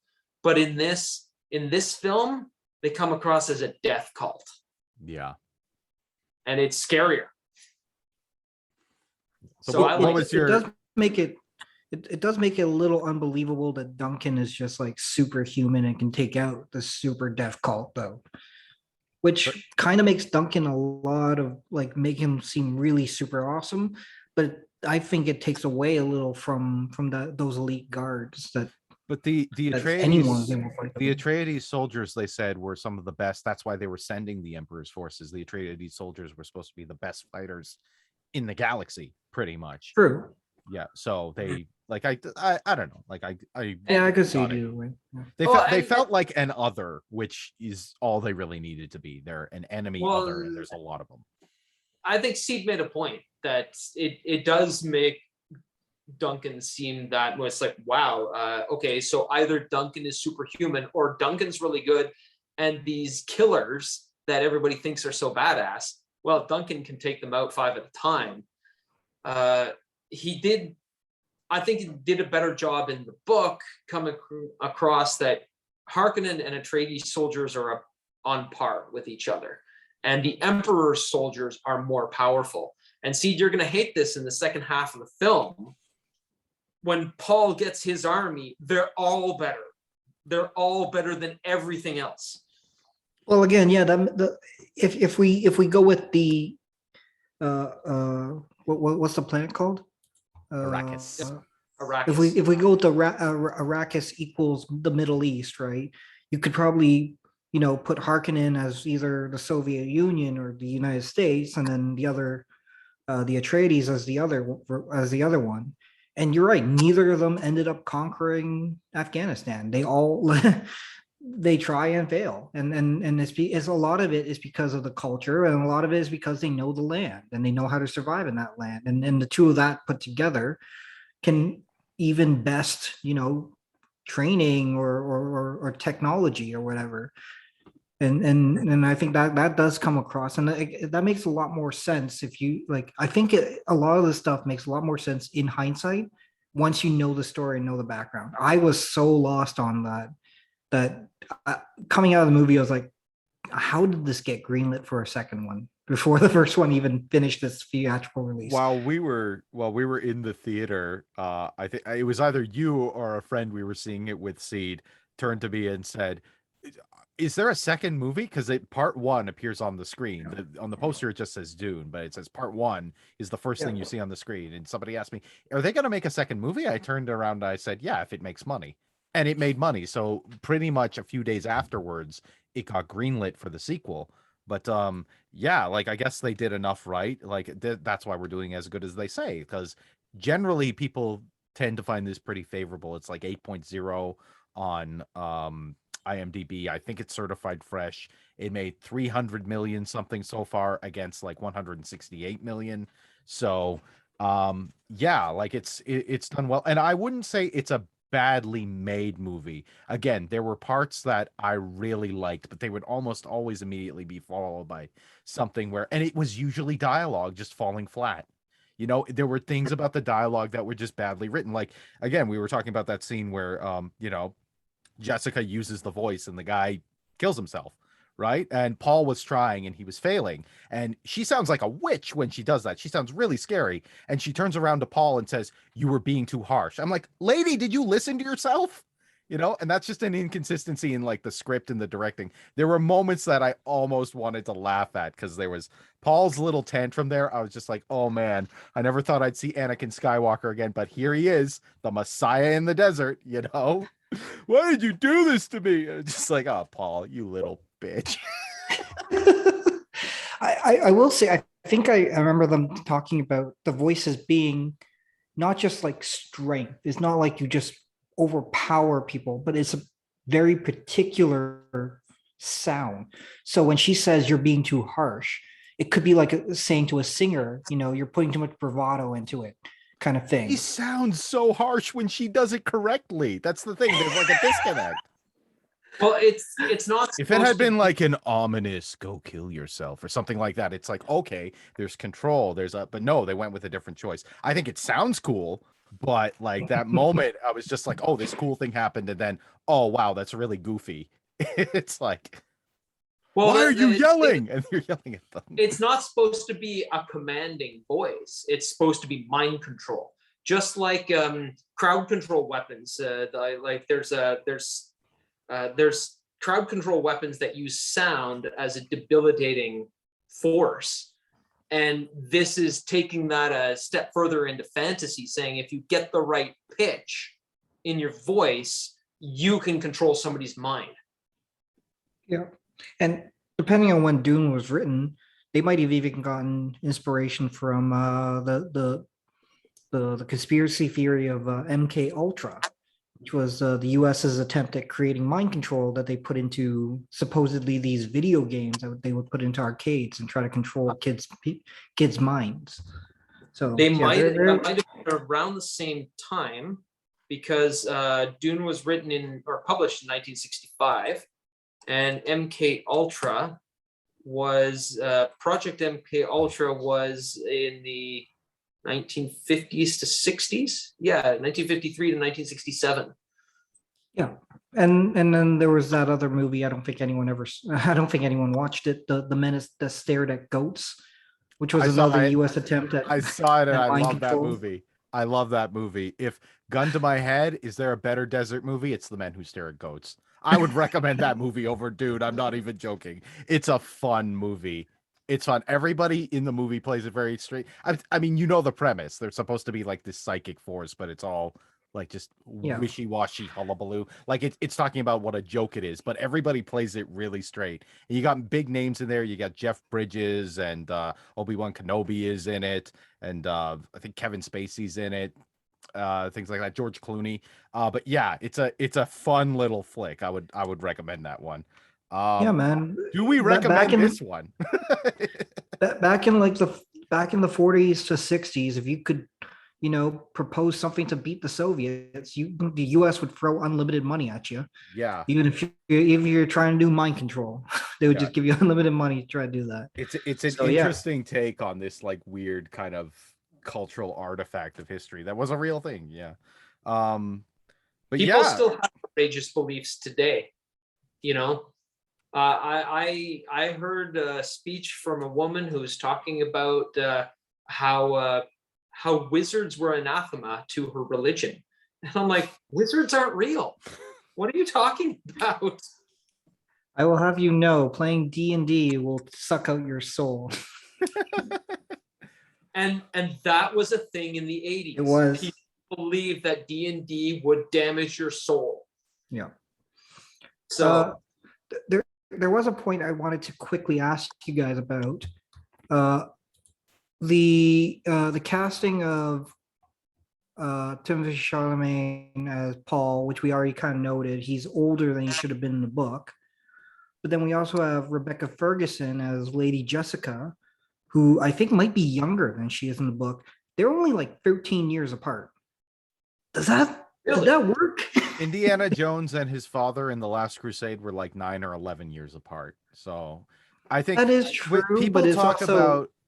but in this film they come across as a death cult. Yeah, and it's scarier. So what was your? It does make it. It does make it a little unbelievable that Duncan is just like superhuman and can take out the super death cult, though, which kind of makes Duncan a lot of like make him seem really super awesome. But I think it takes away a little from those elite guards that. But the Atreides soldiers, they said, were some of the best. That's why they were sending the Emperor's forces. The Atreides soldiers were supposed to be the best fighters in the galaxy, pretty much. True. Yeah. So they like I don't know. Like I could see it either way. Yeah. They felt like an other, which is all they really needed to be. They're an enemy other, and there's a lot of them. I think Seed made a point that it does make Duncan seem that was like, wow, okay, so either Duncan is superhuman or Duncan's really good, and these killers that everybody thinks are so badass, well, Duncan can take them out 5 at a time. I think he did a better job in the book coming across that Harkonnen and Atreides soldiers are on par with each other, and the Emperor's soldiers are more powerful. And Seed, you're going to hate this in the second half of the film. When Paul gets his army, they're all better. They're all better than everything else. Well, again, yeah. If we go with the what's the planet called? Arrakis. Arrakis. If we go with the Arrakis equals the Middle East, right? You could probably put Harkonnen as either the Soviet Union or the United States, and then the other the Atreides as the other one. And you're right, neither of them ended up conquering Afghanistan. They all they try and fail, and it's a lot of it is because of the culture, and a lot of it is because they know the land and they know how to survive in that land, and the two of that put together can even best, training or technology or whatever. And I think that does come across, and that makes a lot more sense if you like. I think a lot of this stuff makes a lot more sense in hindsight once you know the story and know the background. I was so lost on that coming out of the movie, I was like, how did this get greenlit for a second one before the first one even finished this theatrical release? While we were in the theater, I think it was either you or a friend we were seeing it with, Seed, turned to me and said, is there a second movie? Because part one appears on the screen. On the poster, it just says Dune, but it says part one is the first thing you see on the screen. And somebody asked me, are they going to make a second movie? I turned around and I said, yeah, if it makes money. And it made money. So pretty much a few days afterwards, it got greenlit for the sequel. But yeah, like I guess they did enough right. Like that's why we're doing as good as they say, because generally people tend to find this pretty favorable. It's like 8.0 on IMDb. I think it's certified fresh. It made 300 million something so far against like 168 million. So yeah, like it's done well. And I wouldn't say it's a badly made movie. Again, there were parts that I really liked, but they would almost always immediately be followed by something where, and it was usually dialogue just falling flat. There were things about the dialogue that were just badly written. Like, again, we were talking about that scene where Jessica uses the voice and the guy kills himself, right? And Paul was trying and he was failing. And she sounds like a witch when she does that. She sounds really scary. And she turns around to Paul and says, "You were being too harsh." I'm like, lady, did you listen to yourself? And that's just an inconsistency in like the script and the directing. There were moments that I almost wanted to laugh at because there was Paul's little tantrum there. I was just like, oh man, I never thought I'd see Anakin Skywalker again, but here he is, the Messiah in the desert, Why did you do this to me? And just like, oh, Paul, you little bitch. I will say, I think I remember them talking about the voices being not just like strength. It's not like you just overpower people, but it's a very particular sound. So when she says you're being too harsh, it could be like saying to a singer, you're putting too much bravado into it, kind of thing. He sounds so harsh when she does it correctly. That's the thing. There's like a disconnect. Well, it's not. If it had been like an ominous "go kill yourself" or something like that, it's like, okay, there's control. But no, they went with a different choice. I think it sounds cool, but like that moment, I was just like, oh, this cool thing happened, and then, oh wow, that's really goofy. It's like, well, why are you yelling? And you're yelling at them. It's not supposed to be a commanding voice. It's supposed to be mind control, just like crowd control weapons. There's crowd control weapons that use sound as a debilitating force. And this is taking that a step further into fantasy, saying if you get the right pitch in your voice, you can control somebody's mind. Yeah. And depending on when Dune was written, they might have even gotten inspiration from the conspiracy theory of MK Ultra, which was the US's attempt at creating mind control that they put into supposedly these video games that they would put into arcades and try to control kids' minds. So they might have been around the same time, because Dune was written or published in 1965, and MK Ultra was Project MK Ultra was in the 1950s to 60s. Yeah, 1953 to 1967. Yeah. And then there was that other movie. I don't think anyone watched it. The Menace that Stared at Goats, which was another US attempt at. I saw it and I love that movie. I love that movie. If gun to my head, is there a better desert movie? It's The Men Who Stare at Goats. I would recommend that movie over Dude. I'm not even joking. It's a fun movie. It's fun. Everybody in the movie plays it very straight. I mean, the premise. They're supposed to be like this psychic force, but it's all like just Yeah. wishy-washy hullabaloo. Like it's talking about what a joke it is, but everybody plays it really straight. And you got big names in there. You got Jeff Bridges and Obi-Wan Kenobi is in it, and I think Kevin Spacey's in it. Things like that, George Clooney. But yeah, it's a fun little flick. I would recommend that one. Yeah, man. Do we Back recommend in this one? back in like back in the 40s to 60s, if you could, propose something to beat the Soviets, the US would throw unlimited money at you. Yeah. Even if you're trying to do mind control, they would Yeah. just give you unlimited money to try to do that. It's an So, yeah. interesting take on this like weird kind of cultural artifact of history that was a real thing. Yeah. But People yeah, still have outrageous beliefs today. I heard a speech from a woman who was talking about how wizards were anathema to her religion, and I'm like, wizards aren't real. What are you talking about? I will have you know, playing D&D will suck out your soul. And that was a thing in the 80s. It was. People believed that D&D would damage your soul. Yeah. So there was a point I wanted to quickly ask you guys about. The casting of Timothée Chalamet as Paul, which we already kind of noted, he's older than he should have been in the book. But then we also have Rebecca Ferguson as Lady Jessica, who I think might be younger than she is in the book. They're only like 13 years apart. Does that work? Indiana Jones and his father in The Last Crusade were like 9 or 11 years apart. So I think that is true.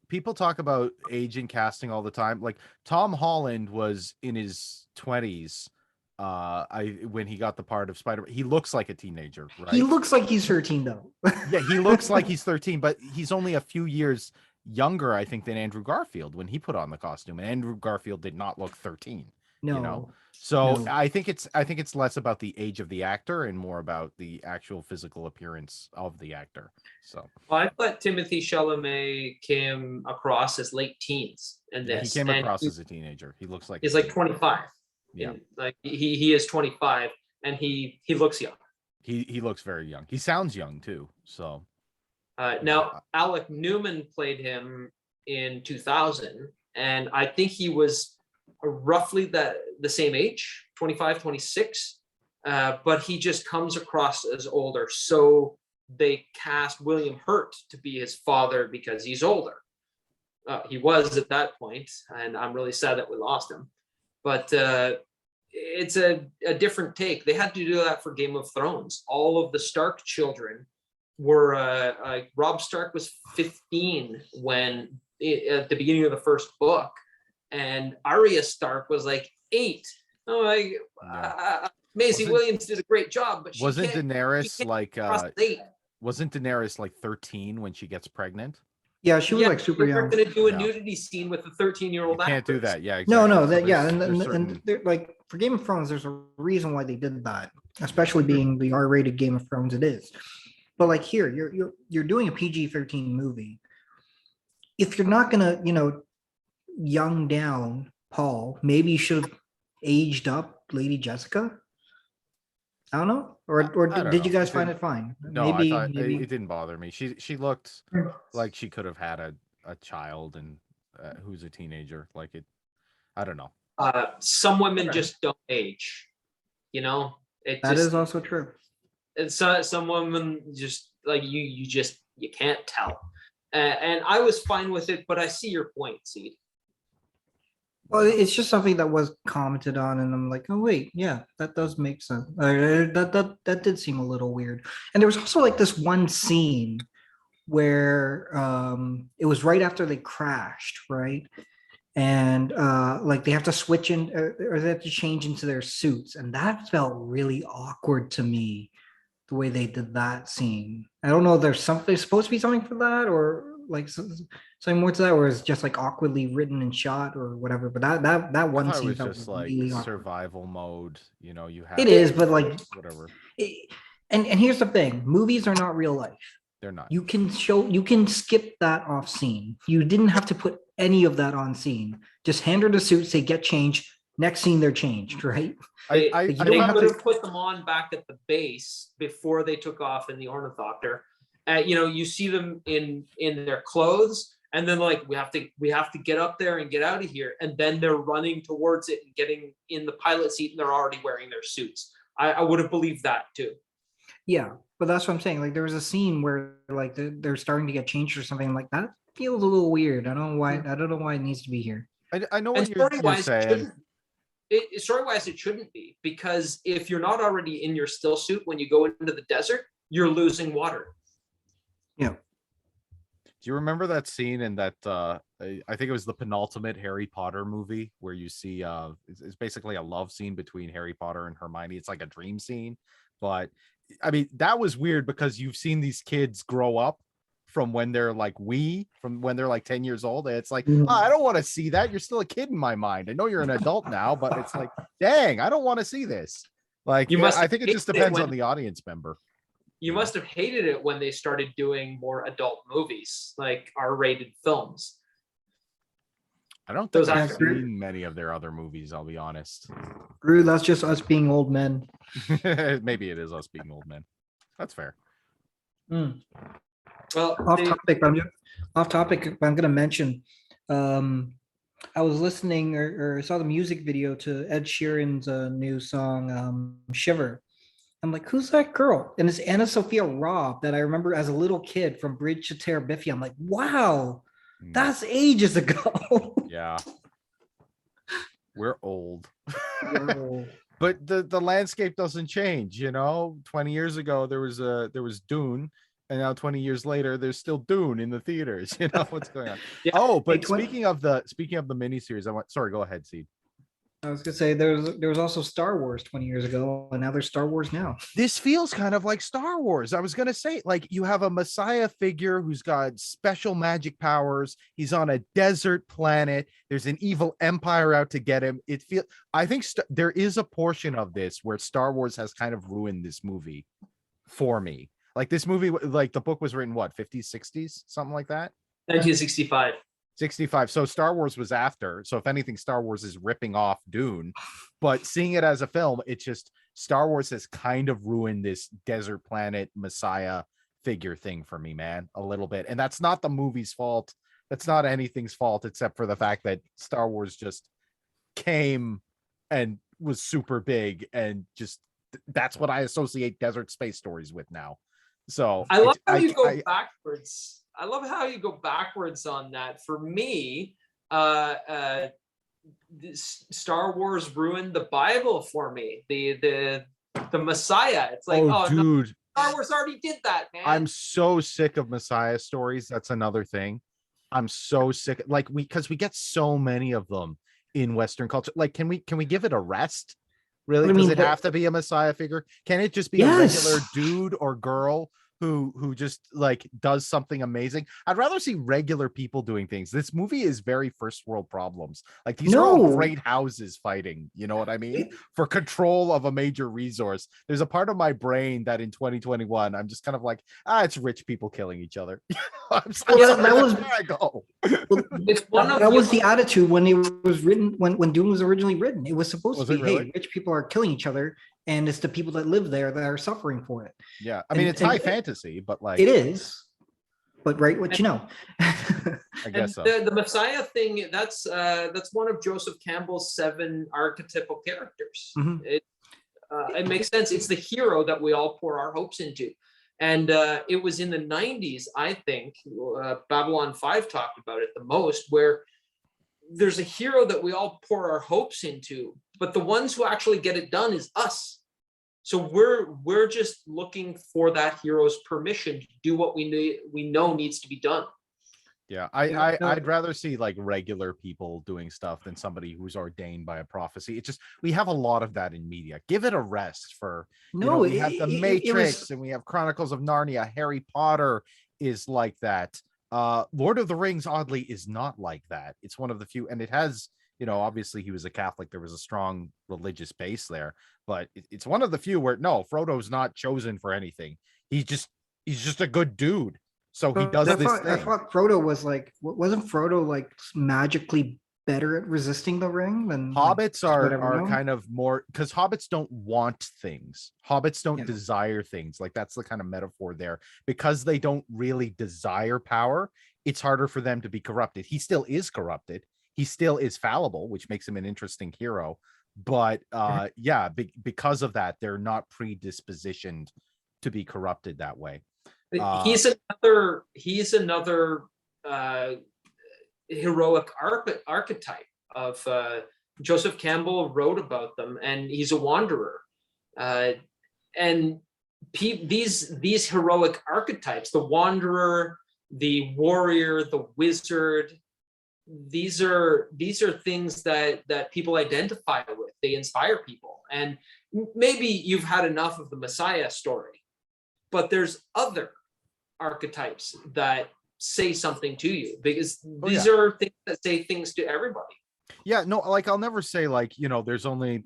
People talk about age and casting all the time. Like Tom Holland was in his 20s when he got the part of Spider-Man. He looks like a teenager, right? He looks like he's 13 though. Yeah, he looks like he's 13, but he's only a few years younger, I think, than Andrew Garfield when he put on the costume. And Andrew Garfield did not look 13. No. So No. I think it's less about the age of the actor and more about the actual physical appearance of the actor. So I thought Timothée Chalamet came across as late teens in this. he came across as a teenager. He looks like he's like 25. Yeah, like he is 25, and he looks young. He looks very young. He sounds young too. So now Alec Newman played him in 2000, and I think he was roughly the same age, 25, 26, but he just comes across as older. So they cast William Hurt to be his father because he's older. He was at that point, and I'm really sad that we lost him. But it's a different take. They had to do that for Game of Thrones. All of the Stark children were Robb Stark was 15 when at the beginning of the first book, and Arya Stark was like 8. Oh, Maisie Williams did a great job, but wasn't Daenerys like 8. Wasn't Daenerys like 13 when she gets pregnant? Yeah, she was like super young. We're going to do a nudity scene with a 13-year-old actor. Can't do that. Yeah, exactly. No, So and like for Game of Thrones, there's a reason why they did that, especially being the R-rated Game of Thrones it is. But like here, you're doing a PG-13 movie. If you're not gonna, young down Paul, maybe you should have aged up Lady Jessica. I don't know. Or did you guys find it fine? No, maybe it didn't bother me. She looked like she could have had a child and who's a teenager. Like it, I don't know. Some women just don't age. That is also true. And some women just like you can't tell. And I was fine with it, but I see your point, Seed. Well, it's just something that was commented on, and I'm like, oh wait, yeah, that does make sense. That did seem a little weird. And there was also like this one scene where it was right after they crashed, right? And like they have to switch in, or they have to change into their suits, and that felt really awkward to me. The way they did that scene, I don't know. There's supposed to be something for that, or like something more to that, or is just like awkwardly written and shot or whatever. But that one scene was felt just like really survival mode. You have it is, but like whatever. And here's the thing: movies are not real life. They're not. You can skip that off scene. You didn't have to put any of that on scene. Just hand her the suit, say get changed, Next scene, they're changed, right? They, I you they don't have could to- have put them on back at the base before they took off in the Ornithopter. You know, you see them in their clothes, and then like we have to get up there and get out of here, and then they're running towards it and getting in the pilot seat, and they're already wearing their suits. I would have believed that too. Yeah, but that's what I'm saying. Like there was a scene where like they're starting to get changed or something like that. Feels a little weird. I don't know why. I don't know why it needs to be here. I know And what you're story-wise, saying. story-wise, it shouldn't be, because if you're not already in your still suit when you go into the desert, you're losing water. Yeah. Do you remember that scene in that I think it was the penultimate Harry Potter movie where you see it's basically a love scene between Harry Potter and Hermione. It's like a dream scene, but I mean that was weird because you've seen these kids grow up from when they're like from when they're like 10 years old. And it's like, oh, I don't want to see that. You're still a kid in my mind. I know you're an adult now, but it's like, dang, I don't want to see this. Like, I think it just depends on the audience member. You must have hated it when they started doing more adult movies, like R-rated films. I don't think Those I've actors- seen many of their other movies, I'll be honest. Drew, that's just us being old men. Maybe it is us being old men. That's fair. Mm. Well, Off topic, but I'm going to mention. I was listening or saw the music video to Ed Sheeran's new song, "Shiver." I'm like, who's that girl? And it's Anna Sophia Robb that I remember as a little kid from Bridge to Terabithia. I'm like, wow, that's ages ago. Yeah. We're old. Whoa. But the landscape doesn't change, you know. 20 years ago there was Dune, and now 20 years later there's still Dune in the theaters. You know what's going on. Yeah. Oh, but Hey, 20 speaking of the miniseries, sorry, go ahead, Seed. I was gonna say there was also Star Wars 20 years ago, and now there's Star Wars now. This feels kind of like Star Wars. I was gonna say, like, you have a Messiah figure who's got special magic powers. He's on a desert planet. There's an evil empire out to get him. I think there is a portion of this where Star Wars has kind of ruined this movie for me. Like this movie, like the book was written what, 50s, 60s, something like that. 1965. 65. So Star Wars was after. So if anything, Star Wars is ripping off Dune. But seeing it as a film, it's just Star Wars has kind of ruined this desert planet Messiah figure thing for me, man, a little bit. And that's not the movie's fault. That's not anything's fault except for the fact that Star Wars just came and was super big, and just that's what I associate desert space stories with now. So I love how you go backwards. I love how you go backwards on that. For me, Star Wars ruined the Bible for me. The Messiah. It's like, oh, dude, no, Star Wars already did that, man. I'm so sick of Messiah stories. That's another thing. I'm so sick. Like because we get so many of them in Western culture. Like, can we give it a rest? Really? Does it have to be a Messiah figure? Can it just be a regular dude or girl who just like does something amazing? I'd rather see regular people doing things. This movie is very first world problems. Like these are all great houses fighting, you know what I mean? For control of a major resource. There's a part of my brain that in 2021, I'm just kind of like, it's rich people killing each other. That was where I go. It's one of that was the attitude when it was written, when Dune was originally written. It was supposed to be, really? hey, rich people are killing each other, and it's the people that live there that are suffering for it. Yeah, I mean, it's high fantasy, but like it is. But right, what you know. I guess so. The Messiah thing, that's one of Joseph Campbell's 7 archetypal characters. Mhm. It makes sense. It's the hero that we all pour our hopes into. And it was in the 90s, I think, Babylon 5 talked about it the most, where there's a hero that we all pour our hopes into, but the ones who actually get it done is us. So we're just looking for that hero's permission to do what we know needs to be done. Yeah, I'd rather see like regular people doing stuff than somebody who's ordained by a prophecy. It's just we have a lot of that in media. Give it a rest for we have the Matrix and we have Chronicles of Narnia. Harry Potter is like that. Lord of the Rings, oddly, is not like that. It's one of the few, and it has, obviously he was a Catholic. There was a strong religious base there, but it's one of the few where no, Frodo's not chosen for anything. He's just a good dude. So he does this thing. I thought Frodo was like, wasn't Frodo like magically better at resisting the ring than Hobbits are known. kind of more, because hobbits don't want things. Hobbits don't Yeah. desire things. Like, that's the kind of metaphor there. Because they don't really desire power, it's harder for them to be corrupted. He still is corrupted. He still is fallible, which makes him an interesting hero. But yeah, because of that, they're not predispositioned to be corrupted that way. He's another heroic archetype of Joseph Campbell wrote about them, and he's a wanderer. And these heroic archetypes, the wanderer, the warrior, the wizard, these are things that people identify with. They inspire people. And maybe you've had enough of the Messiah story, but there's other archetypes that say something to you, because these are things that say things to everybody. Yeah, no, like, I'll never say, like, there's only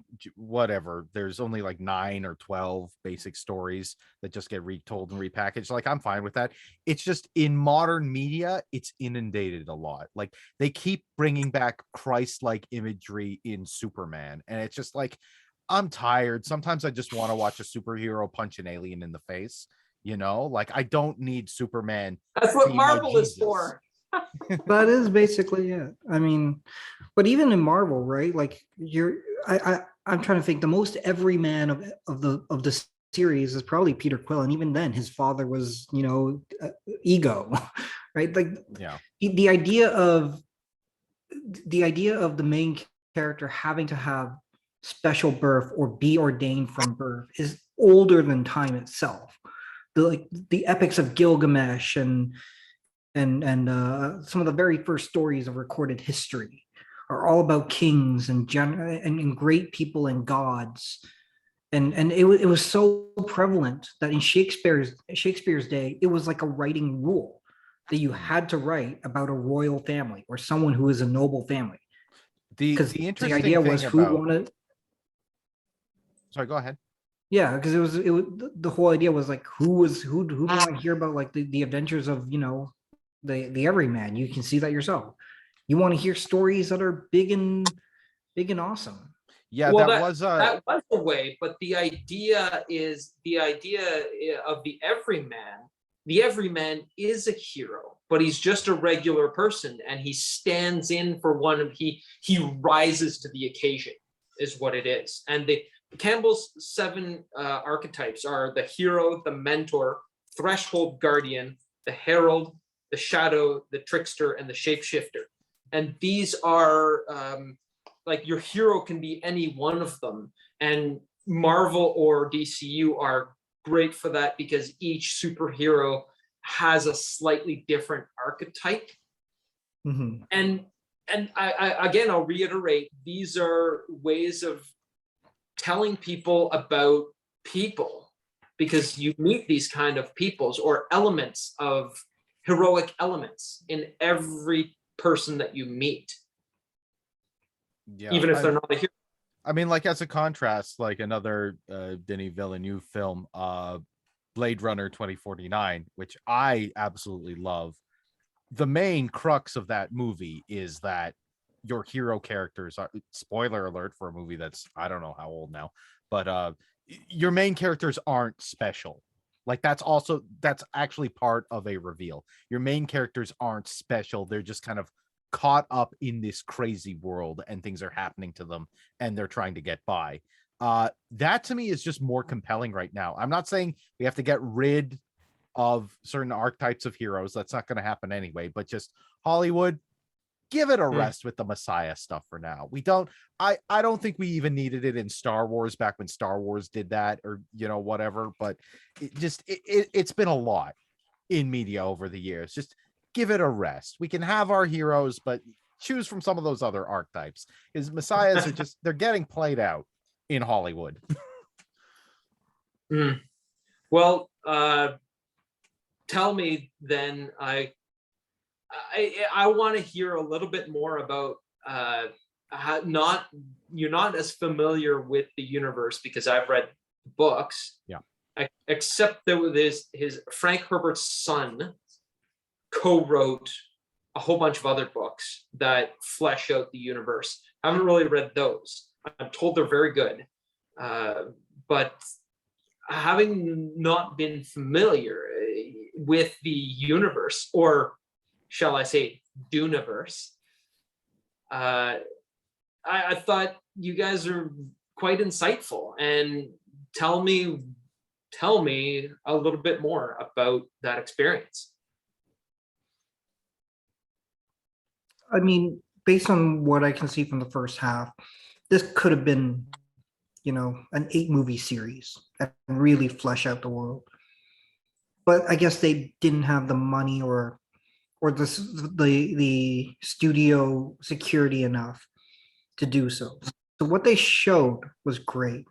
like 9 or 12 basic stories that just get retold and repackaged. Like, I'm fine with that. It's just, in modern media, it's inundated a lot. Like, they keep bringing back Christ-like imagery in Superman, and it's just like, I'm tired. Sometimes I just want to watch a superhero punch an alien in the face. Like, I don't need Superman. That's what Marvel is for. That is basically it. I mean, but even in Marvel, right? Like, I'm trying to think. The most everyman of the series is probably Peter Quill, and even then, his father was, Ego, right? Like, yeah, the idea of the main character having to have special birth or be ordained from birth is older than time itself. The epics of Gilgamesh and some of the very first stories of recorded history are all about kings and great people and gods, and it was so prevalent that in Shakespeare's day, it was like a writing rule that you had to write about a royal family or someone who is a noble family, because the idea was who wanted. Sorry, go ahead. Yeah, because it was the whole idea was like, who do I want to hear about, like the adventures of the everyman. You can see that yourself. You want to hear stories that are big and awesome. Yeah, well, that was the way, but the idea of the everyman. The everyman is a hero, but he's just a regular person, and he stands in for one of he rises to the occasion, is what it is. And Campbell's 7 archetypes are the hero, the mentor, threshold guardian, the herald, the shadow, the trickster, and the shapeshifter. And these are like, your hero can be any one of them. And Marvel or DCU are great for that, because each superhero has a slightly different archetype. Mm-hmm. And I again, I'll reiterate, these are ways of telling people about people, because you meet these kind of peoples or elements of heroic elements in every person that you meet, even if they're not a hero. I mean, like, as a contrast, like another Denis Villeneuve film, Blade Runner 2049, which I absolutely love. The main crux of that movie is that your hero characters are, spoiler alert for a movie that's, I don't know how old now, but your main characters aren't special. Like, that's actually part of a reveal. Your main characters aren't special. They're just kind of caught up in this crazy world, and things are happening to them, and they're trying to get by. That to me is just more compelling right now. I'm not saying we have to get rid of certain archetypes of heroes. That's not going to happen anyway, but just Hollywood, give it a rest with the Messiah stuff for now. I don't think we even needed it in Star Wars back when Star Wars did that, or whatever, but it's been a lot in media over the years. Just give it a rest. We can have our heroes, but choose from some of those other archetypes, because Messiahs are just, they're getting played out in Hollywood. Well, tell me then, I want to hear a little bit more about how you're not as familiar with the universe, because I've read books. Yeah. Except there was his Frank Herbert's son co-wrote a whole bunch of other books that flesh out the universe. I haven't really read those. I'm told they're very good. But having not been familiar with the universe, or shall I say Duneverse, I thought you guys are quite insightful, and tell me a little bit more about that experience. I mean, based on what I can see from the first half, this could have been, an 8-movie series and really flesh out the world. But I guess they didn't have the money or the studio security enough to do so. So what they showed was great.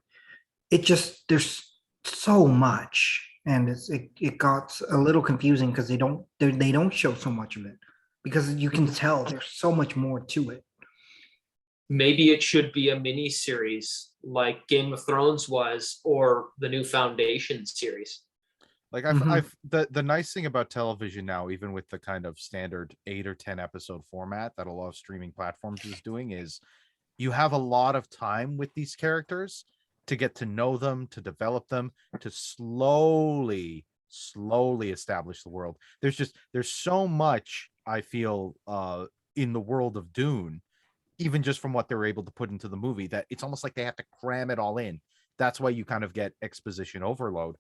There's so much, and it got a little confusing because they don't show so much of it, because you can tell there's so much more to it. Maybe it should be a mini series like Game of Thrones was, or the new Foundation series. Like I've the nice thing about television now, even with the kind of standard 8 or 10 episode format that a lot of streaming platforms is doing, is you have a lot of time with these characters to get to know them, to develop them, to slowly establish the world. There's so much, I feel, in the world of Dune, even just from what they were able to put into the movie, that it's almost like they have to cram it all in. That's why you kind of get exposition overload.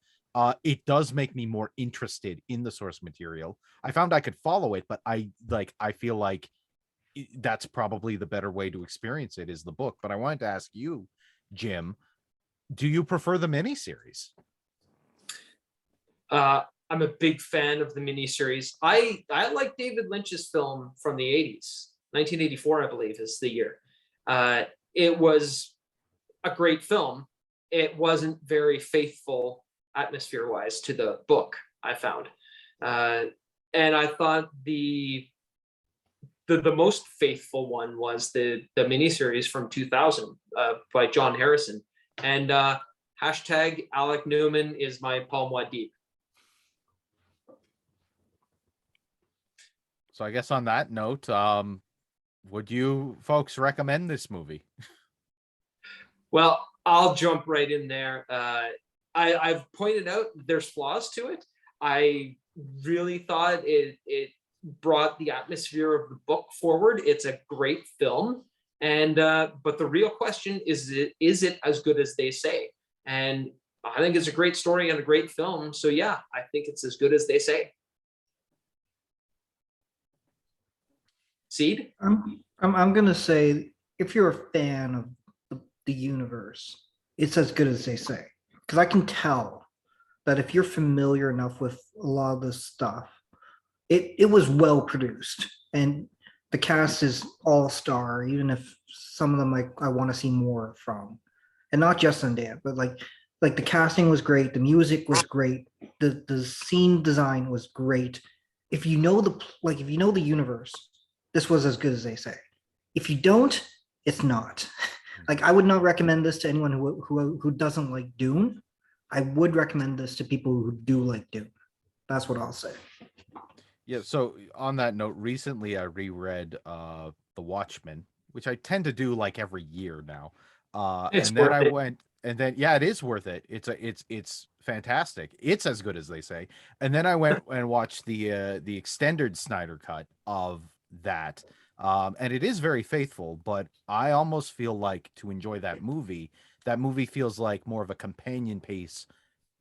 It does make me more interested in the source material. I found I could follow it, but I feel like that's probably the better way to experience it is the book. But I wanted to ask you, Jim, do you prefer the miniseries? I'm a big fan of the miniseries. I like David Lynch's film from the 80s. 1984, I believe, is the year. It was a great film. It wasn't very faithful atmosphere-wise to the book, I found. And I thought the most faithful one was the miniseries from 2000 by John Harrison. And hashtag Alec Newman is my Paul Muad'Dib. So I guess on that note, would you folks recommend this movie? Well, I'll jump right in there. I've pointed out there's flaws to it. I really thought it brought the atmosphere of the book forward. It's a great film, and but the real question is it as good as they say? And I think it's a great story and a great film. So yeah, I think it's as good as they say. Seed? I'm gonna say, if you're a fan of the universe, it's as good as they say. Because I can tell that if you're familiar enough with a lot of this stuff, it was well produced, and the cast is all star. Even if some of them I want to see more from, and not just Zendaya, but like the casting was great, the music was great, the scene design was great. If you know the universe, this was as good as they say. If you don't, it's not. Like, I would not recommend this to anyone who doesn't like Dune. I would recommend this to people who do like Dune. That's what I'll say. Yeah, so on that note, recently I reread The Watchmen, which I tend to do like every year now. It's And then worth I it. went, and then yeah, it is worth it. It's fantastic. It's as good as they say. And then I went and watched the extended Snyder cut of that. And it is very faithful, but I almost feel like, to enjoy that movie feels like more of a companion piece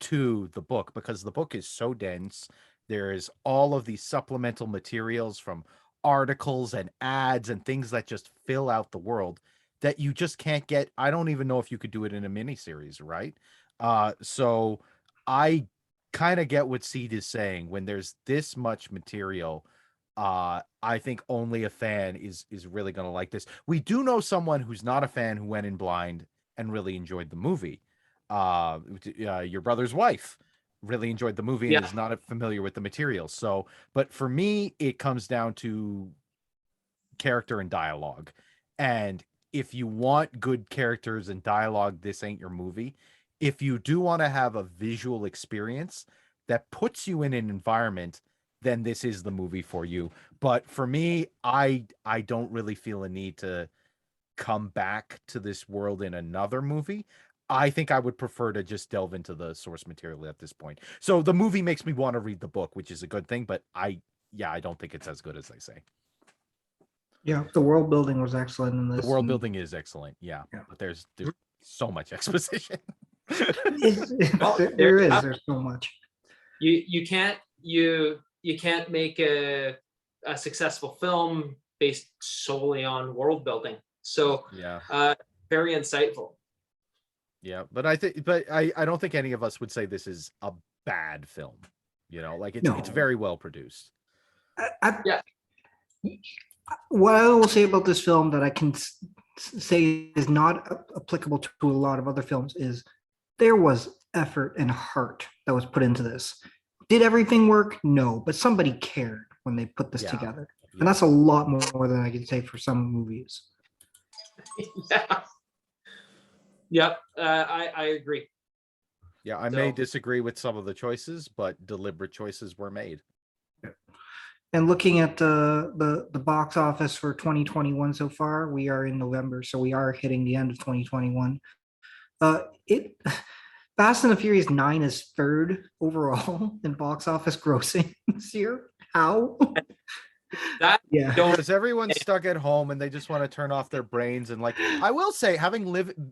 to the book, because the book is so dense. There's all of these supplemental materials from articles and ads and things that just fill out the world that you just can't get. I don't even know if you could do it in a miniseries, right? So I kind of get what Seed is saying. When there's this much material, I think only a fan is really going to like this. We do know someone who's not a fan who went in blind and really enjoyed the movie. Your brother's wife really enjoyed the movie and Yeah. is not familiar with the material. So, but for me, it comes down to character and dialogue. And if you want good characters and dialogue, this ain't your movie. If you do want to have a visual experience that puts you in an environment then this is the movie for you. But for me, I don't really feel a need to come back to this world in another movie. I think I would prefer to just delve into the source material at this point. So the movie makes me want to read the book, which is a good thing, but I don't think it's as good as they say. Yeah, the world building was excellent in this. The world building is excellent, yeah. Yeah. But there's so much exposition. Well, There's so much. You can't make a successful film based solely on world building. So yeah. Very insightful. Yeah, but I don't think any of us would say this is a bad film. You know, like it's very well produced. Yeah. What I will say about this film that I can say is not applicable to a lot of other films is there was effort and heart that was put into this. Did everything work? No, but somebody cared when they put this together. And that's a lot more than I can say for some movies. Yeah. Yep, I agree. Yeah, I may disagree with some of the choices, but deliberate choices were made. And looking at the box office for 2021 so far, we are in November, so we are hitting the end of 2021. Fast and the Furious 9 is third overall in box office grossing this year. How? Because everyone's stuck at home and they just want to turn off their brains. And like, I will say,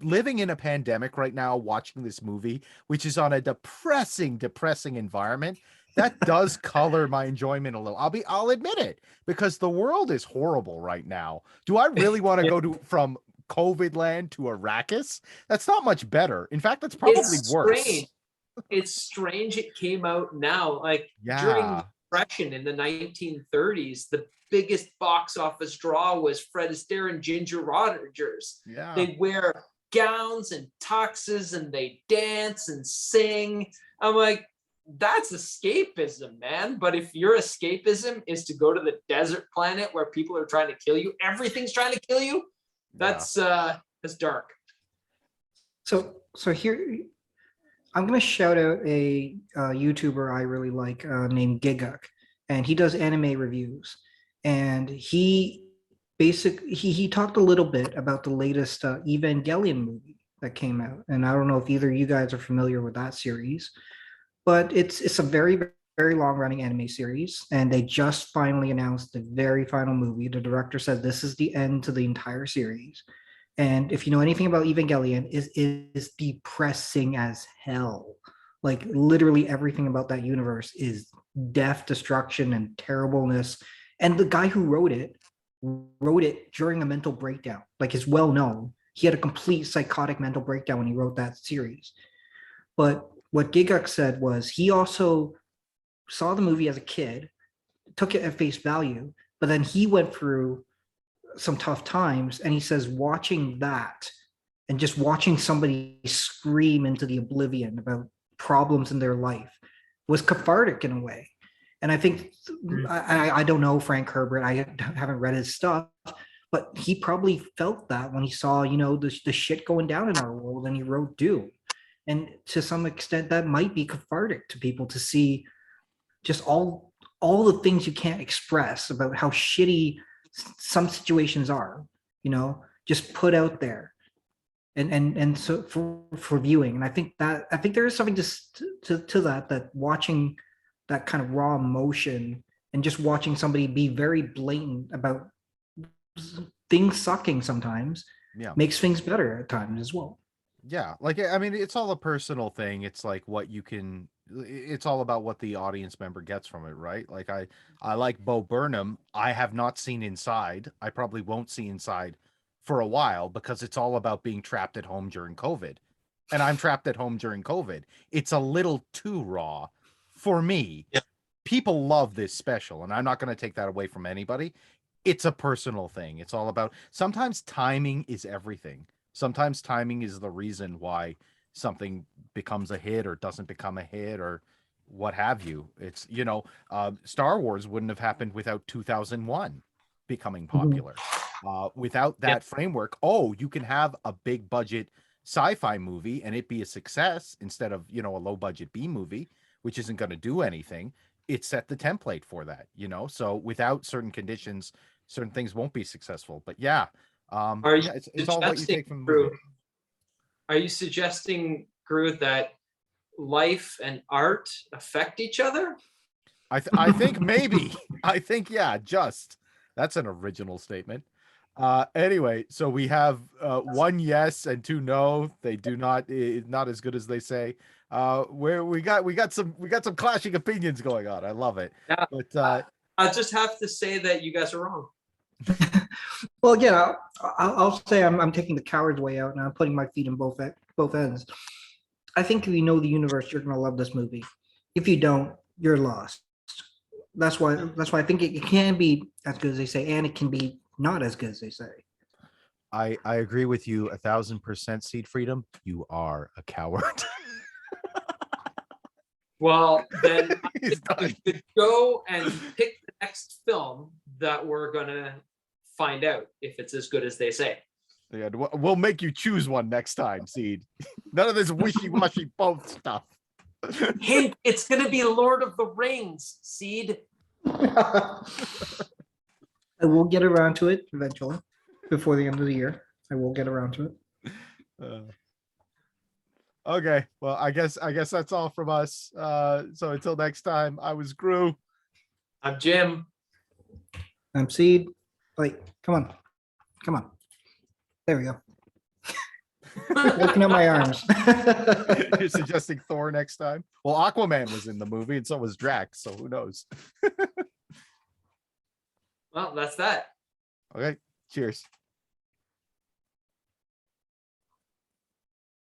living in a pandemic right now, watching this movie, which is on a depressing environment, that does color my enjoyment a little. I'll admit it, because the world is horrible right now. Do I really want to go from COVID land to Arrakis? That's not much better. In fact, that's probably worse. Strange. It's strange it came out now. Like during Depression in the 1930s, the biggest box office draw was Fred Astaire and Ginger Rogers. Yeah. They wear gowns and tuxes and they dance and sing. I'm like, that's escapism, man. But if your escapism is to go to the desert planet where people are trying to kill you, everything's trying to kill you, that's dark. So here, I'm going to shout out a YouTuber I really like named Giguk, and he does anime reviews. And he talked a little bit about the latest Evangelion movie that came out. And I don't know if either of you guys are familiar with that series, but it's a very, very long running anime series. And they just finally announced the very final movie. The director said this is the end to the entire series. And if you know anything about Evangelion, is depressing as hell. Like literally everything about that universe is death, destruction, and terribleness. And the guy who wrote it during a mental breakdown. Like it's well known. He had a complete psychotic mental breakdown when he wrote that series. But what Giguk said was he also saw the movie as a kid, took it at face value, but then he went through some tough times, and he says watching that and just watching somebody scream into the oblivion about problems in their life was cathartic in a way. And I think I don't know Frank Herbert, I haven't read his stuff, but he probably felt that when he saw the shit going down in our world, and he wrote Dune. And to some extent that might be cathartic to people to see just all the things you can't express about how shitty some situations are, just put out there and so for viewing. And I think there is something to that watching that kind of raw emotion and just watching somebody be very blatant about things sucking sometimes makes things better at times as well. Yeah, like I mean, it's all a personal thing. It's like it's all about what the audience member gets from it, right? Like I like Bo Burnham. I have not seen Inside. I probably won't see Inside for a while because it's all about being trapped at home during COVID. And I'm trapped at home during COVID. It's a little too raw for me. Yeah. People love this special, and I'm not going to take that away from anybody. It's a personal thing. It's all about, sometimes timing is everything. Sometimes timing is the reason why something becomes a hit or doesn't become a hit or what have you. It's, Star Wars wouldn't have happened without 2001 becoming popular. Without that framework, you can have a big budget sci-fi movie and it be a success instead of, a low budget B movie, which isn't going to do anything. it set the template for that, so without certain conditions, certain things won't be successful. But yeah, Are you it's all what you suggesting, take from the Drew, movie. are you suggesting, Drew, that life and art affect each other? I think maybe. I think, yeah, that's an original statement. Anyway, so we have one yes and two no. They do not as good as they say. Where we got some clashing opinions going on. I love it. Yeah. But I just have to say that you guys are wrong. Well, again, I'll say I'm taking the coward's way out, and I'm putting my feet in both ends. I think if you know the universe, you're gonna love this movie. If you don't, you're lost. That's why I think it can be as good as they say, and it can be not as good as they say. I agree with you 1,000%, SeedFreedom. You are a coward. Well, then He's you done. should go and pick the next film that we're gonna find out if it's as good as they say. Yeah, we'll make you choose one next time, Seed. None of this wishy-washy both stuff. Hint, it's gonna be Lord of the Rings, Seed. I will get around to it eventually, before the end of the year. I will get around to it. Okay, well, I guess that's all from us. So until next time, I was Gru. I'm Jim. I'm Seed. Wait, come on. There we go. Looking at my arms. You're suggesting Thor next time? Well, Aquaman was in the movie, and so was Drax, so who knows? Well, that's that. Okay, cheers.